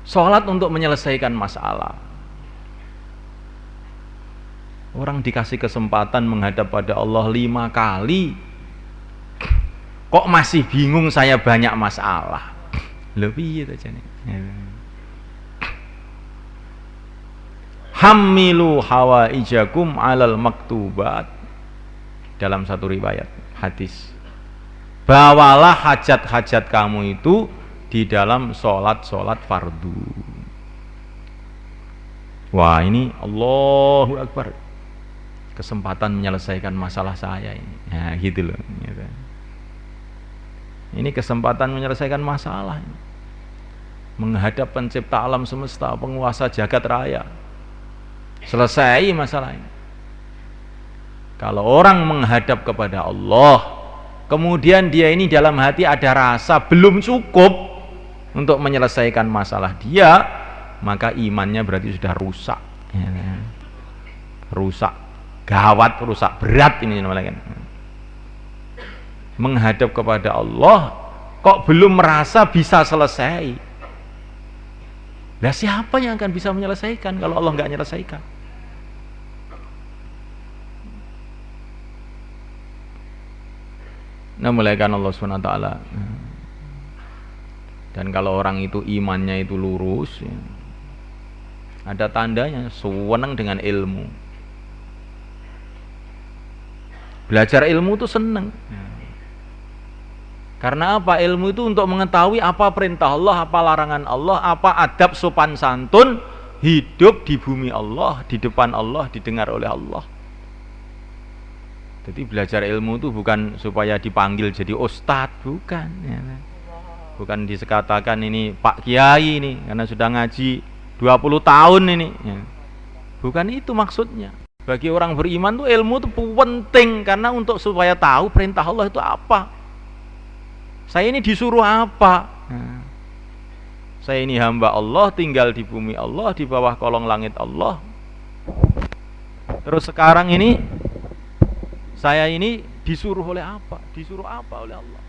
sholat untuk menyelesaikan masalah. Orang dikasih kesempatan menghadap pada Allah 5 kali, kok masih bingung saya banyak masalah. Lebih aja nih. Hamilu hawaijakum alal maktubat. Dalam satu riwayat hadis, bawalah hajat-hajat kamu itu di dalam sholat-sholat fardu. Wah, ini Allahu Akbar, kesempatan menyelesaikan masalah saya ini. Nah, gitu loh. Ini kesempatan menyelesaikan masalah ini. Menghadap pencipta alam semesta, penguasa jagat raya. Selesai masalah ini. Kalau orang menghadap kepada Allah, kemudian dia ini dalam hati ada rasa belum cukup untuk menyelesaikan masalah dia, maka imannya berarti sudah rusak. Rusak, gawat, rusak berat ini namanya. Menghadap kepada Allah kok belum merasa bisa selesai. Lah siapa yang akan bisa menyelesaikan kalau Allah nggak menyelesaikan? Nah, mulaikan Allah SWT. Dan kalau orang itu imannya itu lurus, ya, ada tandanya senang dengan ilmu. Belajar ilmu itu seneng. Karena apa? Ilmu itu untuk mengetahui apa perintah Allah, apa larangan Allah, apa adab sopan santun hidup di bumi Allah, di depan Allah, didengar oleh Allah. Jadi belajar ilmu itu bukan supaya dipanggil jadi ustadz, bukan. Ya. Bukan disekatakan ini Pak Kiai ini karena sudah ngaji 20 tahun ini. Ya. Bukan itu maksudnya. Bagi orang beriman tuh ilmu itu penting karena untuk supaya tahu perintah Allah itu apa. Saya ini disuruh apa? Nah, saya ini hamba Allah, tinggal di bumi Allah, di bawah kolong langit Allah. Terus sekarang ini saya ini disuruh oleh apa? Disuruh apa oleh Allah?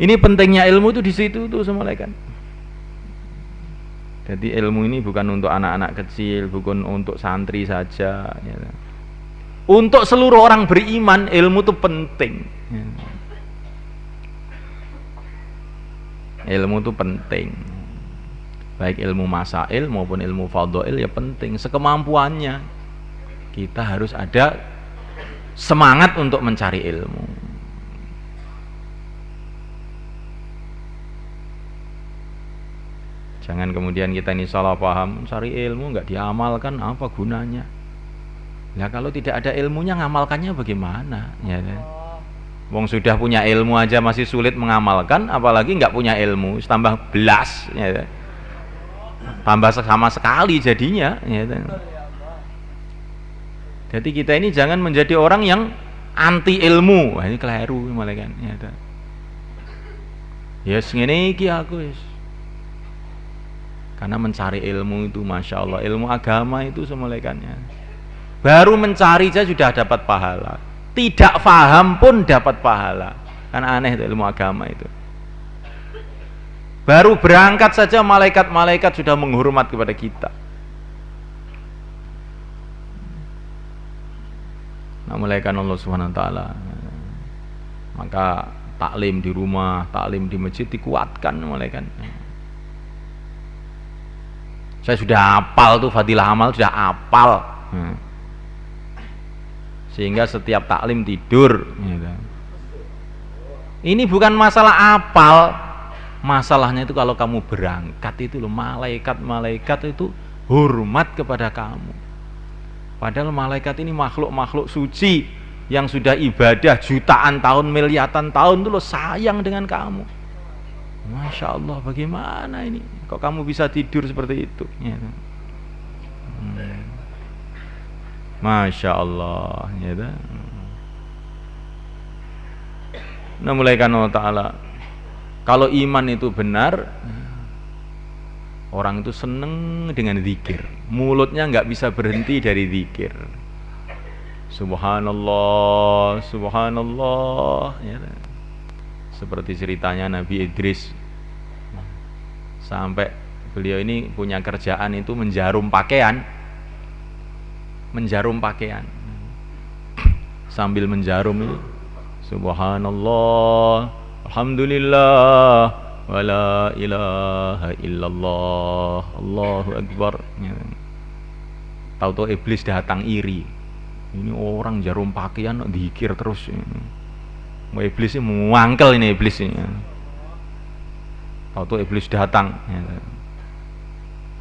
Ini pentingnya ilmu itu di situ tuh semulaikan. Jadi ilmu ini bukan untuk anak-anak kecil, bukan untuk santri saja. Ya. Untuk seluruh orang beriman ilmu itu penting. Ya. Ilmu itu penting. Baik ilmu masail maupun ilmu fadhail ya penting. Sekemampuannya kita harus ada semangat untuk mencari ilmu. Jangan kemudian kita ini salah paham, cari ilmu nggak diamalkan apa gunanya? Nah kalau tidak ada ilmunya ngamalkannya bagaimana? Ya, wong sudah punya ilmu aja masih sulit mengamalkan, apalagi nggak punya ilmu, tambah belas, ya, tambah sama sekali jadinya. Ya. Jadi kita ini jangan menjadi orang yang anti ilmu, wah ini keliru malah kan. Ya, ngene iki aku wis. Karena mencari ilmu itu Masya Allah, ilmu agama itu semulaikannya baru mencari saja sudah dapat pahala, tidak paham pun dapat pahala. Kan aneh itu ilmu agama itu. Baru berangkat saja malaikat-malaikat sudah menghormat kepada kita. Nah, mulaikan Allah Subhanahu wa taala. Maka taklim di rumah, taklim di masjid dikuatkan mulaikan. Saya sudah hafal tuh fadilah amal, sudah hafal. Sehingga setiap taklim tidur. Ini bukan masalah hafal, masalahnya itu kalau kamu berangkat itu loh, malaikat itu hormat kepada kamu. Padahal malaikat ini makhluk-makhluk suci yang sudah ibadah jutaan tahun, miliaran tahun itu loh sayang dengan kamu. Masya Allah, bagaimana ini? Kok kamu bisa tidur seperti itu? Ya. Masya Allah. Ya. Nah, mulaikan Allah Ta'ala. Kalau iman itu benar, orang itu seneng dengan zikir. Mulutnya nggak bisa berhenti dari zikir. Subhanallah, Subhanallah. Ya. Seperti ceritanya Nabi Idris, sampai beliau ini punya kerjaan itu menjarum pakaian, sambil menjarum ini Subhanallah, Alhamdulillah, wala ilaha illallah, Allahu Akbar. Tahu-tahu iblis datang iri, ini orang jarum pakaian zikir terus. Iblis ini mengangkel ini iblis ini. Waktu iblis datang,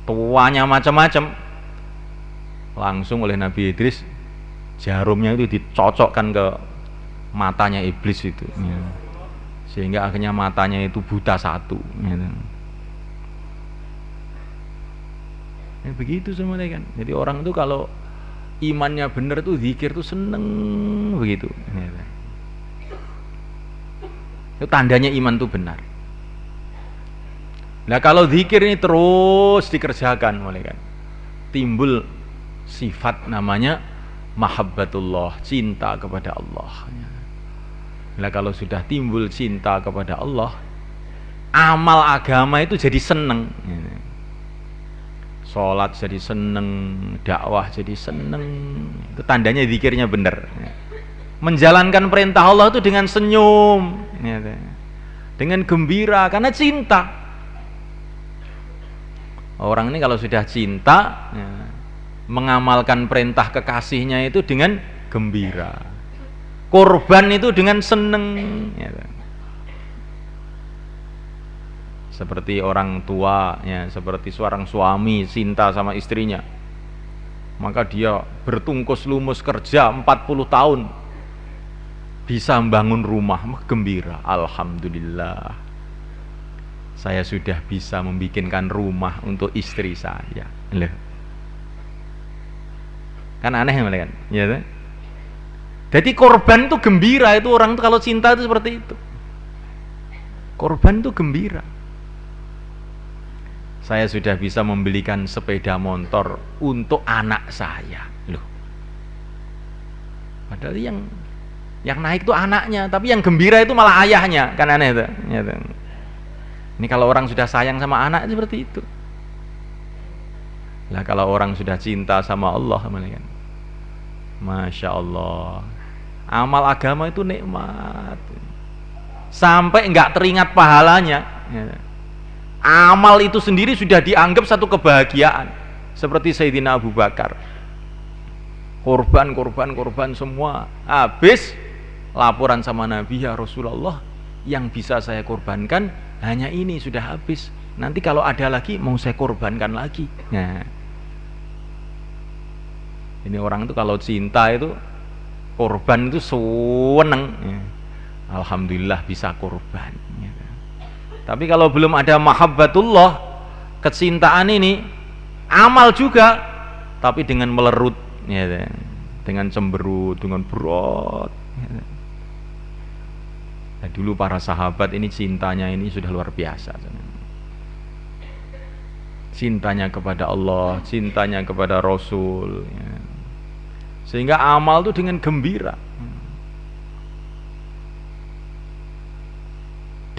tuanya macam-macam, langsung oleh Nabi Idris jarumnya itu dicocokkan ke matanya iblis itu, sehingga akhirnya matanya itu buta satu. Begitu semuanya kan. Jadi orang itu kalau imannya benar tuh zikir tuh seneng begitu. Itu tandanya iman itu benar. Nah kalau zikir ini terus dikerjakan mulai kan, timbul sifat namanya mahabbatullah, cinta kepada Allah. Nah kalau sudah timbul cinta kepada Allah, amal agama itu jadi seneng. Sholat jadi seneng, dakwah jadi seneng. Itu tandanya zikirnya benar. Menjalankan perintah Allah itu dengan senyum. dengan gembira karena cinta. Orang ini kalau sudah cinta ya, mengamalkan perintah kekasihnya itu dengan gembira. Korban itu dengan seneng ya. Seperti orang tua ya, seperti seorang suami cinta sama istrinya, maka dia bertungkus lumus kerja 40 tahun bisa membangun rumah, gembira, alhamdulillah saya sudah bisa membikinkan rumah untuk istri saya. Loh, kan aneh kan ya. Jadi korban itu gembira, itu orang itu kalau cinta itu seperti itu, korban itu gembira. Saya sudah bisa membelikan sepeda motor untuk anak saya. Loh, padahal yang naik itu anaknya, tapi yang gembira itu malah ayahnya, kan aneh itu. Ini kalau orang sudah sayang sama anak seperti itu. Lah kalau orang sudah cinta sama Allah, kan, masya Allah, amal agama itu nikmat, sampai nggak teringat pahalanya. Amal itu sendiri sudah dianggap satu kebahagiaan. Seperti Sayyidina Abu Bakar, korban semua habis, laporan sama Nabi, ya Rasulullah, yang bisa saya korbankan hanya ini, sudah habis, nanti kalau ada lagi mau saya korbankan lagi. Nah, ini orang itu kalau cinta itu korban itu seneng ya. Alhamdulillah bisa korban ya. Tapi kalau belum ada mahabbatullah, kecintaan ini, amal juga, tapi dengan melerut, ya, dengan cemberut, dengan berat. Ya. Nah, dulu para sahabat ini cintanya ini sudah luar biasa. Cintanya kepada Allah, cintanya kepada Rasul. Ya. Sehingga amal itu dengan gembira.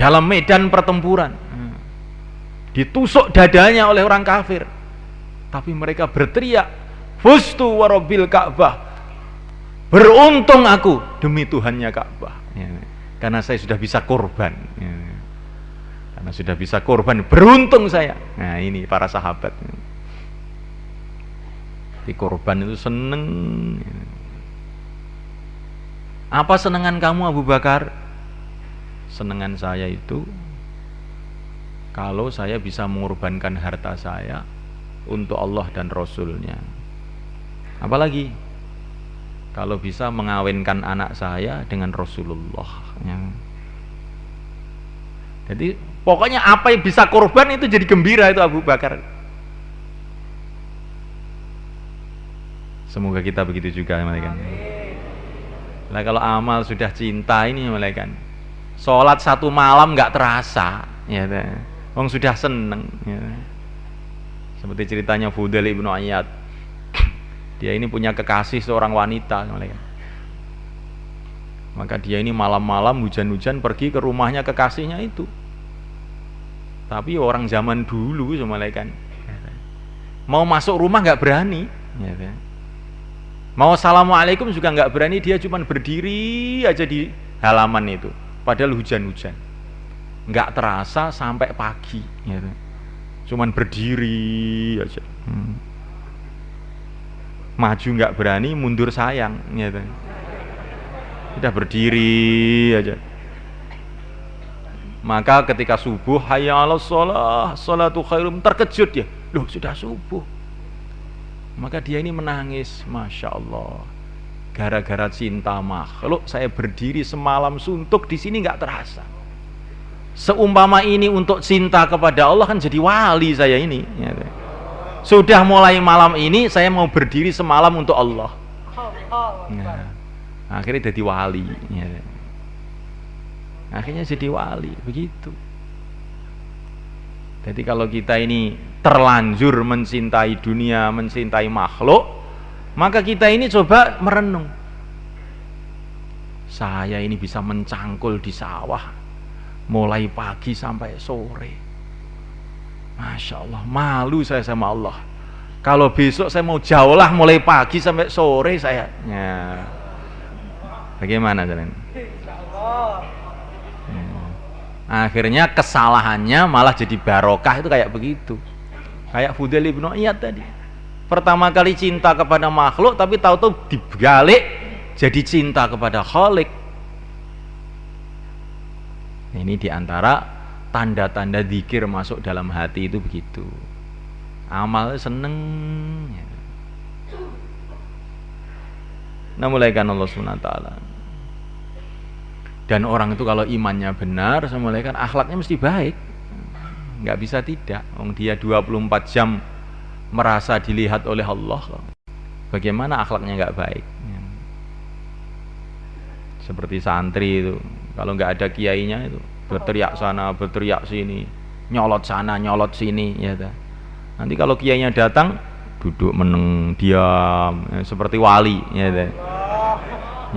Dalam medan pertempuran ditusuk dadanya oleh orang kafir, tapi mereka berteriak, fustu warabbil Ka'bah, beruntung aku demi Tuhannya Ka'bah ya, karena saya sudah bisa korban ya, karena sudah bisa korban, beruntung saya. Nah ini para sahabat, di korban itu seneng. Apa senengan kamu Abu Bakar? Senengan saya itu kalau saya bisa mengorbankan harta saya untuk Allah dan Rasulnya. Apalagi kalau bisa mengawinkan anak saya dengan Rasulullah ya. Jadi pokoknya apa yang bisa korban itu jadi gembira itu Abu Bakar. Semoga kita begitu juga malaikat. Nah kalau amal sudah cinta ini malaikat, sholat satu malam nggak terasa, ya, orang sudah seneng. Ya. Seperti ceritanya Fudail ibnu Iyad, dia ini punya kekasih seorang wanita, maka dia ini malam-malam hujan-hujan pergi ke rumahnya kekasihnya itu. Tapi orang zaman dulu, malaikat, mau masuk rumah nggak berani, ya, mau assalamualaikum juga nggak berani, dia cuma berdiri aja di halaman itu. Padahal hujan-hujan, nggak terasa sampai pagi, ya. Cuman berdiri aja, maju nggak berani, mundur sayang, ya. Sudah berdiri aja. Maka ketika subuh, hayya 'alas shalah, sholatu khairum, terkejut ya, loh sudah subuh. Maka dia ini menangis, masya Allah. Gara-gara cinta makhluk saya berdiri semalam suntuk di sini nggak terasa. Seumpama ini untuk cinta kepada Allah kan jadi wali saya ini. Ya. Sudah mulai malam ini saya mau berdiri semalam untuk Allah. Nah, akhirnya jadi wali. Ya. Akhirnya jadi wali begitu. Jadi kalau kita ini terlanjur mencintai dunia, mencintai makhluk, maka kita ini coba merenung. Saya ini bisa mencangkul di sawah mulai pagi sampai sore. Masya Allah, malu saya sama Allah. Kalau besok saya mau jaulah mulai pagi sampai sore saya. Ya. Bagaimana jalan? Akhirnya kesalahannya malah jadi barokah, itu kayak begitu. Kayak Fudail ibn Iyad tadi. Pertama kali cinta kepada makhluk, tapi tahu-tahu dibalik jadi cinta kepada Khalik. Ini diantara tanda-tanda zikir masuk dalam hati itu begitu. Amal seneng. Nah, mulaikan Allah SWT. Dan orang itu kalau imannya benar, saya mulaikan akhlaknya mesti baik. Nggak bisa tidak. Dia 24 jam merasa dilihat oleh Allah. Bagaimana akhlaknya nggak baik? Seperti santri itu, kalau nggak ada kiainya itu berteriak sana, berteriak sini, nyolot sana, nyolot sini, ya. Nanti kalau kiainya datang, duduk meneng, diam, seperti wali, ya.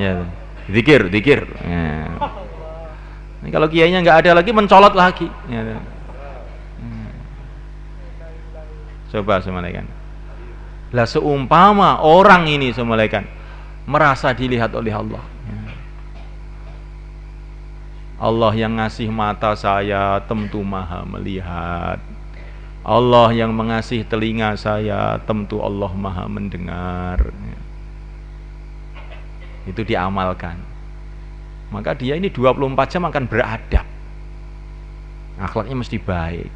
Ya. Zikir. Ya. Nah, kalau kiainya nggak ada lagi, mencolot lagi. Ya. Coba semalaikan. Lah seumpama orang ini semalaikan merasa dilihat oleh Allah. Ya. Allah yang ngasih mata saya tentu maha melihat. Allah yang mengasih telinga saya tentu Allah maha mendengar. Ya. Itu diamalkan, maka dia ini 24 jam akan beradab, akhlaknya mesti baik.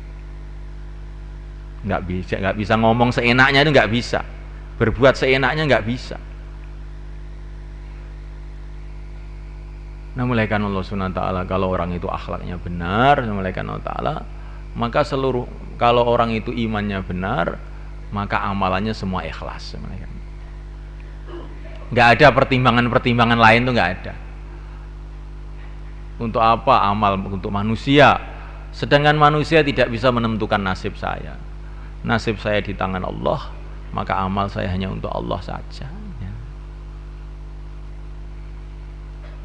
Nggak bisa ngomong seenaknya, itu nggak bisa, berbuat seenaknya nggak bisa. Nah, mulaikan Allah SWT, kalau orang itu akhlaknya benar, mulaikan Allah Ta'ala, maka kalau orang itu imannya benar, maka amalannya semua ikhlas. Nggak ada pertimbangan lain, tuh nggak ada. Untuk apa amal? Untuk manusia. Sedangkan manusia tidak bisa menentukan nasib saya. Nasib saya di tangan Allah, maka amal saya hanya untuk Allah saja. Ya.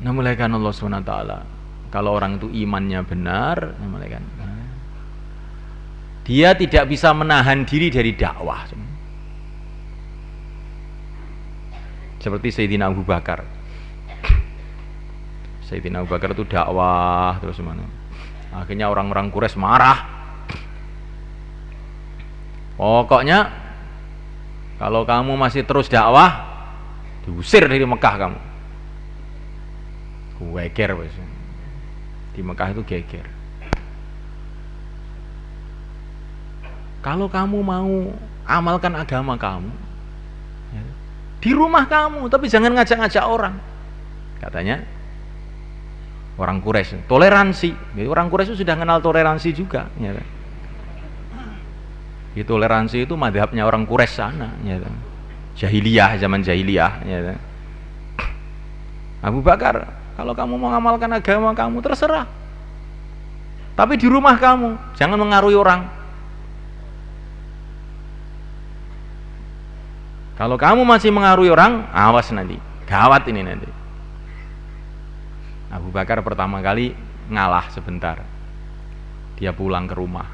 Nah, mulaikan Allah SWT. Kalau orang itu imannya benar, mulaikan. Dia tidak bisa menahan diri dari dakwah. Seperti Sayyidina Abu Bakar. Sayyidina Abu Bakar itu dakwah terus mana? Akhirnya orang-orang Quraisy marah. Pokoknya kalau kamu masih terus dakwah, diusir dari Mekah kamu. Geger wis. Di Mekah itu geger. Kalau kamu mau amalkan agama kamu, di rumah kamu, tapi jangan ngajak-ngajak orang. Katanya orang Quraisy, toleransi. Jadi orang Quraisy itu sudah kenal toleransi juga, ya. Toleransi itu madhabnya orang Quraisy sana, ya. Jahiliyah, zaman jahiliyah, ya. Abu Bakar, kalau kamu mau mengamalkan agama kamu terserah. Tapi di rumah kamu, jangan mengaruhi orang. Kalau kamu masih mengaruhi orang, awas nanti, gawat ini nanti. Abu Bakar pertama kali ngalah sebentar, dia pulang ke rumah.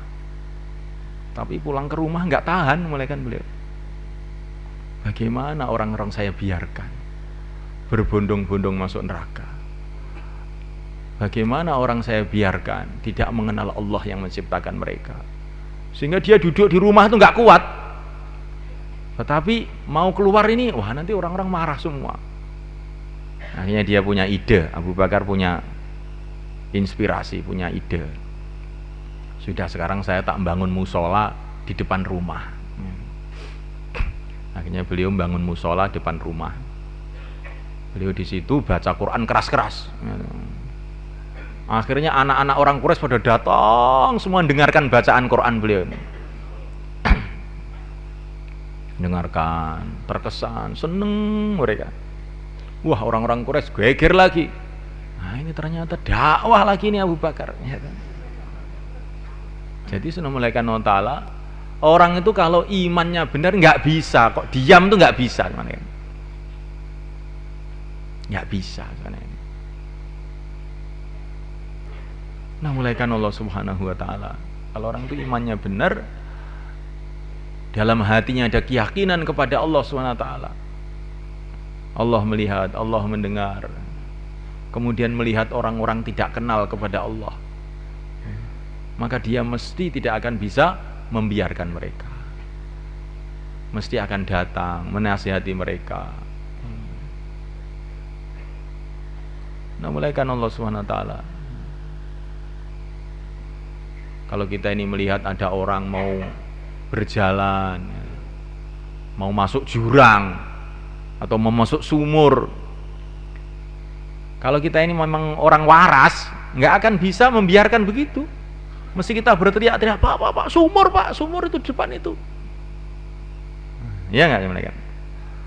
Tapi pulang ke rumah nggak tahan, mulai kan beliau. Bagaimana orang-orang saya biarkan berbondong-bondong masuk neraka? Bagaimana orang saya biarkan tidak mengenal Allah yang menciptakan mereka? Sehingga dia duduk di rumah itu nggak kuat. Tetapi mau keluar ini, wah nanti orang-orang marah semua. Akhirnya dia punya ide, Abu Bakar punya inspirasi, punya ide. Sudah, sekarang saya tak bangun musola di depan rumah. Akhirnya beliau bangun musola depan rumah. Beliau di situ baca Quran keras-keras. Akhirnya anak-anak orang Quraisy pada datang semua mendengarkan bacaan Quran beliau. Dengarkan, terkesan, seneng mereka. Wah, orang-orang Quraisy geger lagi. Nah, ini ternyata dakwah lagi nih Abu Bakar. Ya kan? Jadi sudah mulaikan Allah Ta'ala, orang itu kalau imannya benar nggak bisa kok diam tuh nggak bisa, nggak bisa. Nah, mulaikan Allah Subhanahu Wa Ta'ala, kalau orang itu imannya benar, dalam hatinya ada keyakinan kepada Allah SWT. Allah melihat, Allah mendengar. Kemudian melihat orang-orang tidak kenal kepada Allah. maka dia mesti tidak akan bisa membiarkan mereka. Mesti akan datang menasihati mereka. Nah, mulaikan Allah Subhanahu wa taala. Kalau kita ini melihat ada orang mau berjalan, mau masuk jurang atau mau masuk sumur, kalau kita ini memang orang waras, nggak akan bisa membiarkan begitu. Mesti kita berteriak-teriak, Pak, sumur itu depan itu. Ya nggak mereka.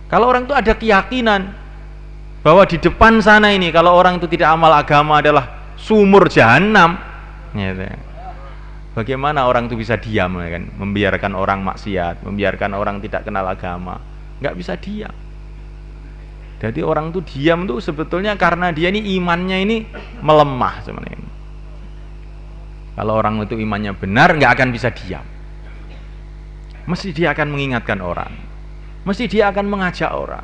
Kalau orang itu ada keyakinan bahwa di depan sana ini, kalau orang itu tidak amal agama adalah sumur jahanam, gitu. Bagaimana orang itu bisa diam, kan? Membiarkan orang maksiat, membiarkan orang tidak kenal agama, nggak bisa diam. Jadi orang itu diam tuh sebetulnya karena dia ini imannya ini melemah sebenarnya. Kalau orang itu imannya benar, nggak akan bisa diam. Mesti dia akan mengingatkan orang, mesti dia akan mengajak orang.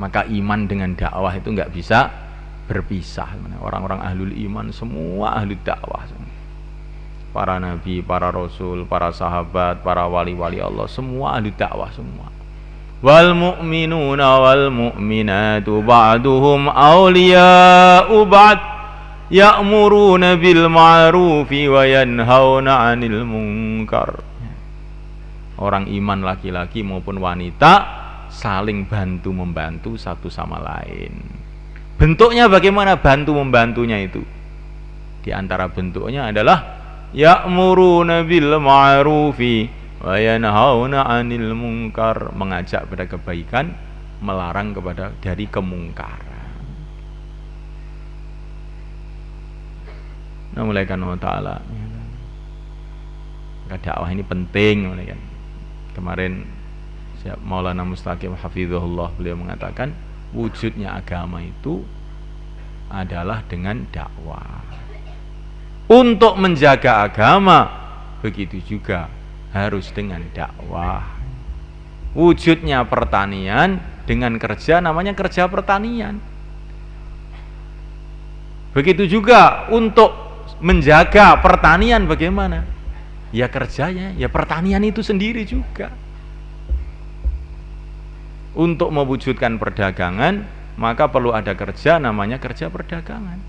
Maka iman dengan dakwah itu nggak bisa berpisah. Orang-orang ahlul iman semua ahli dakwah. Para nabi, para rasul, para sahabat, para wali-wali Allah, semua ahli dakwah semua. Wal mu'minuna wal mu'minatu ba'duhum awliya'u ba'd ya'muruna bil ma'rufi wa yanhauna 'anil munkar. Orang iman laki-laki maupun wanita saling bantu-membantu satu sama lain. Bentuknya bagaimana bantu membantunya itu? Di antara bentuknya adalah ya'muruna bil ma'rufi wa yanhauna 'anil munkar, mengajak pada kebaikan, melarang kepada dari kemungkaran. Nah, mulai Allah taala. Dakwah ini penting, mulai kan. Kemarin Maulana Mustaqim hafizahullah, beliau mengatakan wujudnya agama itu adalah dengan dakwah. Untuk menjaga agama begitu juga harus dengan dakwah. Wujudnya pertanian dengan kerja namanya kerja pertanian. Begitu juga untuk menjaga pertanian bagaimana? Ya kerjanya, ya pertanian itu sendiri juga. Untuk mewujudkan perdagangan maka perlu ada kerja namanya kerja perdagangan.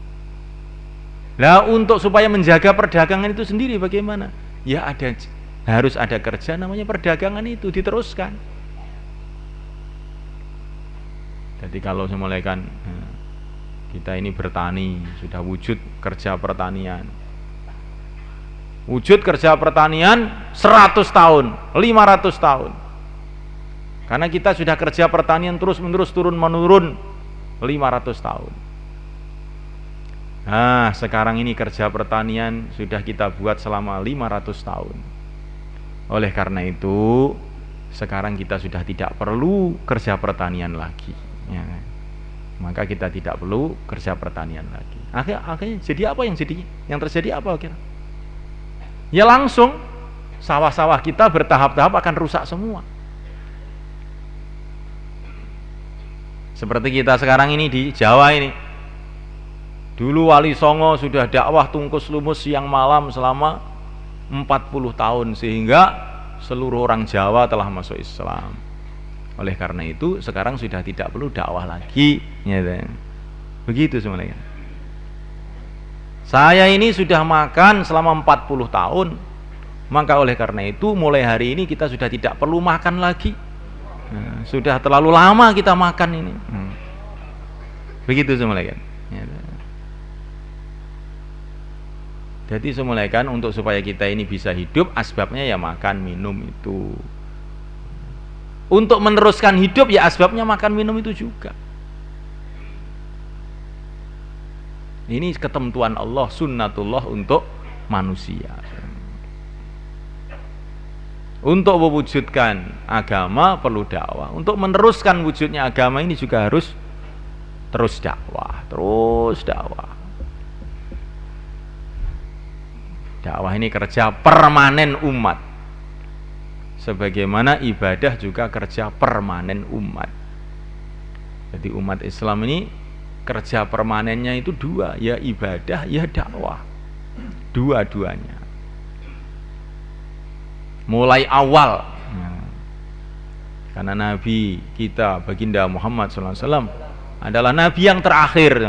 Lah untuk supaya menjaga perdagangan itu sendiri bagaimana? Ya harus ada kerja namanya perdagangan itu diteruskan. Jadi kalau semulaikan kita ini bertani, sudah wujud kerja pertanian. Wujud kerja pertanian 100 tahun, 500 tahun. Karena kita sudah kerja pertanian terus-menerus turun-menurun 500 tahun. Nah, sekarang ini kerja pertanian sudah kita buat selama 500 tahun. Oleh karena itu, sekarang kita sudah tidak perlu kerja pertanian lagi. Ya. Maka kita tidak perlu kerja pertanian lagi. Akhirnya jadi apa yang jadi? Yang terjadi apa kira? Ya langsung sawah-sawah kita bertahap-tahap akan rusak semua. Seperti kita sekarang ini di Jawa ini. Dulu Wali Songo sudah dakwah tungkus lumus siang malam selama 40 tahun sehingga seluruh orang Jawa telah masuk Islam. Oleh karena itu sekarang sudah tidak perlu dakwah lagi, ya. Begitu sebenarnya. Saya ini sudah makan selama 40 tahun. Maka oleh karena itu mulai hari ini kita sudah tidak perlu makan lagi. Nah, sudah terlalu lama kita makan ini. Begitu semulaikan. Ya. Jadi semulaikan untuk supaya kita ini bisa hidup, asbabnya ya makan minum itu. Untuk meneruskan hidup ya asbabnya makan minum itu juga. Ini ketentuan Allah, sunnatullah untuk manusia. Untuk mewujudkan agama perlu dakwah. Untuk meneruskan wujudnya agama ini juga harus terus dakwah, terus dakwah. Dakwah ini kerja permanen umat. Sebagaimana ibadah juga kerja permanen umat. Jadi umat Islam ini kerja permanennya itu dua, ya ibadah, ya dakwah. Dua-duanya. Mulai awal. Karena Nabi kita, baginda Muhammad SAW, adalah Nabi yang terakhir.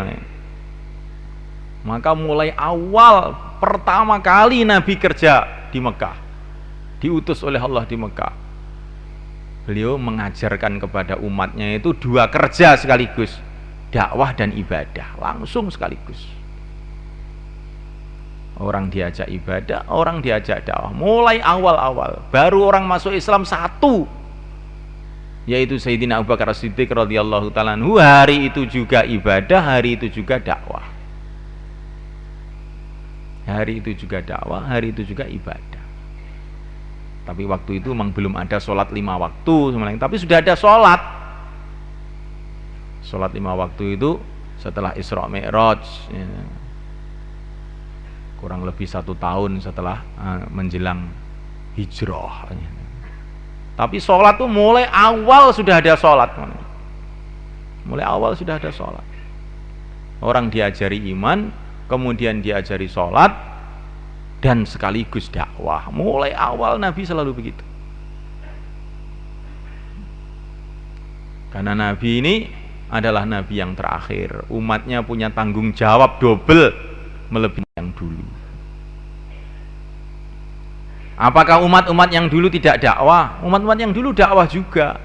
Maka mulai awal, pertama kali Nabi kerja di Mekah, diutus oleh Allah di Mekah, beliau mengajarkan kepada umatnya itu dua kerja sekaligus, dakwah dan ibadah, langsung sekaligus. Orang diajak ibadah, orang diajak dakwah. Mulai awal-awal, baru orang masuk Islam satu, yaitu Sayyidina Abu Bakar As-Siddiq radhiyallahu ta'ala anhu. Hari itu juga ibadah, hari itu juga dakwah. Hari itu juga dakwah, hari itu juga ibadah. Tapi waktu itu memang belum ada sholat 5 waktu, tapi sudah ada sholat. Sholat 5 waktu itu setelah Isra Mi'raj, ya. Kurang lebih 1 tahun setelah menjelang hijrah. Tapi sholat itu mulai awal sudah ada sholat. Mulai awal sudah ada sholat. Orang diajari iman, kemudian diajari sholat, dan sekaligus dakwah. Mulai awal Nabi selalu begitu. Karena Nabi ini adalah Nabi yang terakhir. Umatnya punya tanggung jawab double melebihi yang dulu. Apakah umat-umat yang dulu tidak dakwah? Umat-umat yang dulu dakwah juga,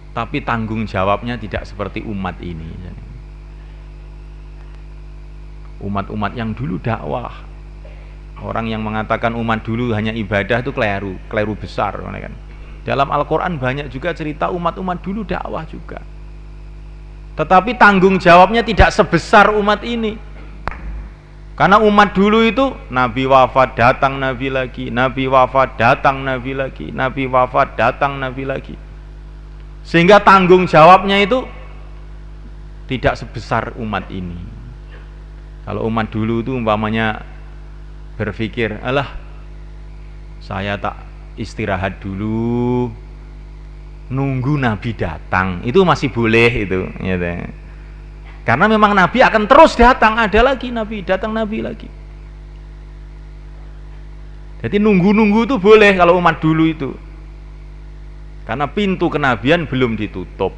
tapi tanggung jawabnya tidak seperti umat ini. Umat-umat yang dulu dakwah. Orang yang mengatakan umat dulu hanya ibadah itu keliru besar, kan? Dalam Al-Quran banyak juga cerita umat-umat dulu dakwah juga, tetapi tanggung jawabnya tidak sebesar umat ini. Karena umat dulu itu Nabi wafat, datang Nabi lagi, Nabi wafat, datang Nabi lagi, Nabi wafat, datang Nabi lagi, sehingga tanggung jawabnya itu tidak sebesar umat ini. Kalau umat dulu itu umpamanya berpikir, alah saya tak istirahat dulu, nunggu Nabi datang, itu masih boleh itu, ya. Karena memang Nabi akan terus datang, ada lagi Nabi, datang Nabi lagi. Jadi nunggu-nunggu itu boleh kalau umat dulu itu, karena pintu kenabian belum ditutup.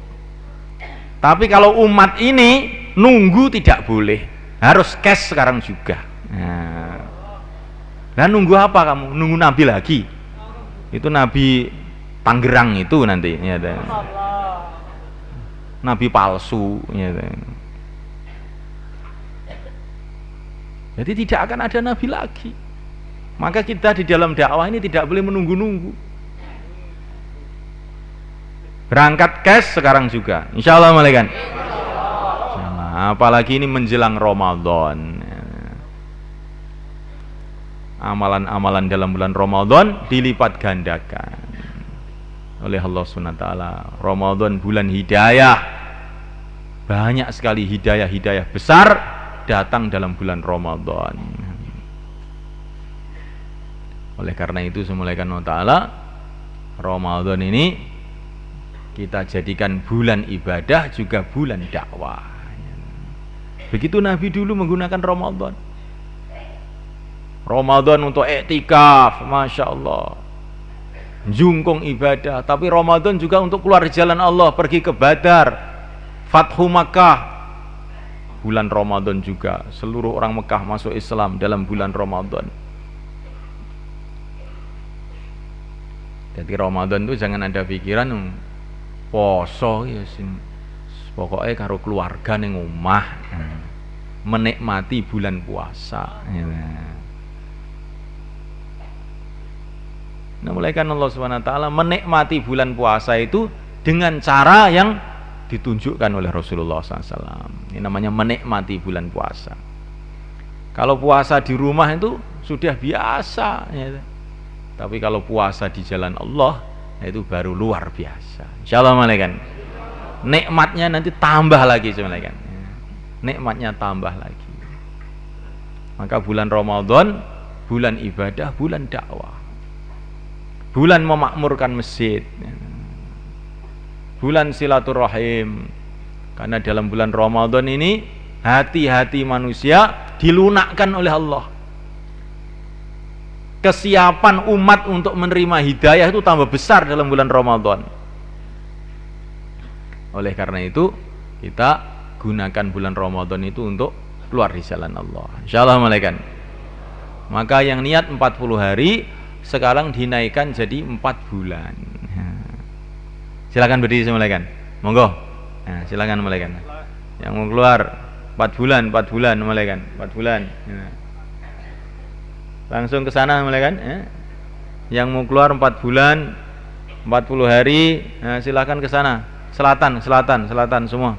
Tapi kalau umat ini nunggu tidak boleh, harus cash sekarang juga. Nah, nunggu apa kamu? Nunggu Nabi lagi? Itu Nabi Tangerang itu nanti, ya. Nabi palsu, ya. Jadi tidak akan ada Nabi lagi. Maka kita di dalam dakwah ini tidak boleh menunggu-nunggu. Berangkat cash sekarang juga, insya Allah, malaikat. Apalagi ini menjelang Ramadan. Amalan-amalan dalam bulan Ramadan dilipat gandakan oleh Allah SWT. Ramadan bulan hidayah. Banyak sekali hidayah-hidayah besar datang dalam bulan Ramadan. Oleh karena itu semulaikan Allah Ta'ala, Ramadan ini kita jadikan bulan ibadah juga bulan dakwah. Begitu Nabi dulu menggunakan Ramadan. Ramadan untuk iktikaf, Masya Allah, jungkung ibadah. Tapi Ramadan juga untuk keluar jalan Allah, pergi ke Badar, Fathu Makkah. Bulan Ramadan juga, seluruh orang Mekah masuk Islam dalam bulan Ramadan. Jadi Ramadan itu jangan ada pikiran poso ya sing pokoknya karo keluarga ning omah, menikmati bulan puasa. Nah, mulai kan Allah SWT menikmati bulan puasa itu dengan cara yang ditunjukkan oleh Rasulullah SAW. Ini namanya menikmati bulan puasa. Kalau puasa di rumah itu sudah biasa, ya. Tapi kalau puasa di jalan Allah, itu baru luar biasa. Insyaallah, malaikat. Nikmatnya nanti tambah lagi, malaikat. Nikmatnya tambah lagi. Maka bulan Ramadan, bulan ibadah, bulan dakwah, bulan memakmurkan masjid, bulan silaturahim. Karena dalam bulan Ramadan ini hati-hati manusia dilunakkan oleh Allah. Kesiapan umat untuk menerima hidayah itu tambah besar dalam bulan Ramadan. Oleh karena itu kita gunakan bulan Ramadan itu untuk keluar di jalan Allah. Insyaallah malaikat. Maka yang niat 40 hari sekarang dinaikkan jadi 4 bulan. Silakan berdiri malaikat. Monggo. Nah, silakan malaikat. Yang mau keluar 4 bulan malaikat. 4 bulan. Langsung ke sana malaikat. Yang mau keluar 4 bulan 40 hari, silakan ke sana. Selatan semua.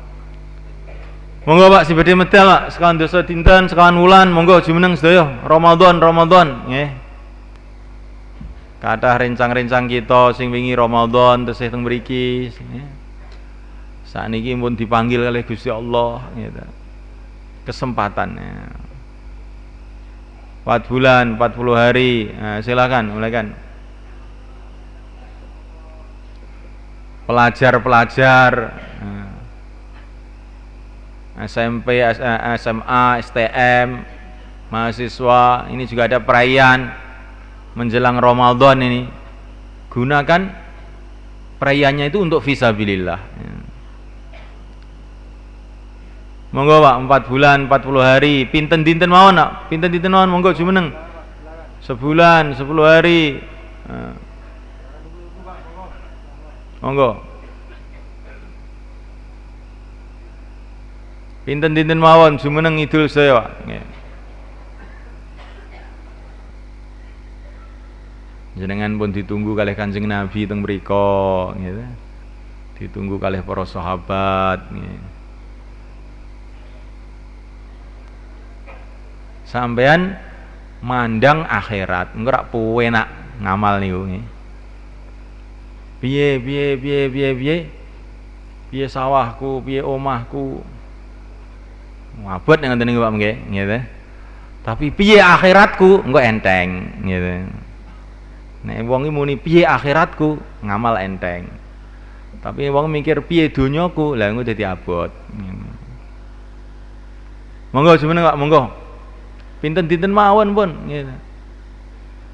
Monggo Pak, si badhe medal Pak, sekawan dosa dinten, sekawan wulan, monggo jumeneng sedaya. Ramadan, nggih. Kathah rencang-rencang kita sing wingi Ramadan tesih teng mriki, nggih. Sakniki pun dipanggil oleh Gusti Allah, gitu. Kesempatannya. 4 bulan, 40 hari. Nah, silakan, mulaikan. Pelajar-pelajar SMP, SMA, STM, mahasiswa, ini juga ada perayaan menjelang Ramadan ini. Gunakan perayaannya itu untuk fisabilillah. Monggo Pak, 4 bulan, 40 hari, pinten dinten mawon Pak, pinten dinten mawon monggo jumeneng. Sebulan, 10 hari. Monggo. Pinten dinten mawon jumeneng idul sedaya Pak. Nggih. Jenengan pun ditunggu kalih Kanjeng Nabi teng mriku, gitu. Ditunggu kalih para sahabat, nggih. Sampean mandang akhirat, engko rak penak ngamal niku nggih. Piye sawahku, piye omahku. Abot yang ngoten niku Pak nggih, gitu. Tapi piye akhiratku engko enteng, gitu. Nek wong iki muni piye akhiratku, ngamal enteng. Tapi wong mikir piye donyaku, lha engko dadi abot. Monggo jumeneng Pak, monggo. Pinten dinten mawon pun, gitu.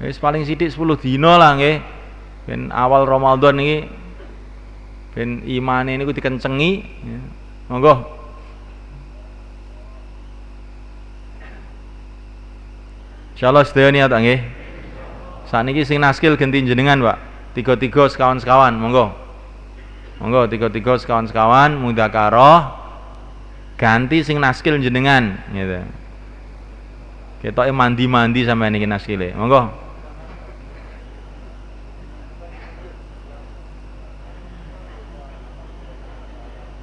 Wis paling sithik 10 dina lah nggih. Ben awal Ramadan iki ben imane niku dikencengi, ya. Monggo. Insyaallah sedaya niat nggih. Sakniki sing naskil genti jenengan, Pak. 3-3 sekawan-sekawan, monggo. Monggo 3-3 sekawan-sekawan mudzakarah ganti sing naskil jenengan, gitu. Ketoke mandi-mandi sampeyan iki naskile. Monggo.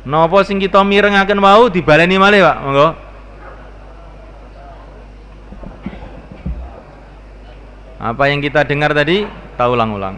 Napa sing kita mirengaken wau dibaleni malih, Pak? Monggo. Apa yang kita dengar tadi, kita ulang-ulang.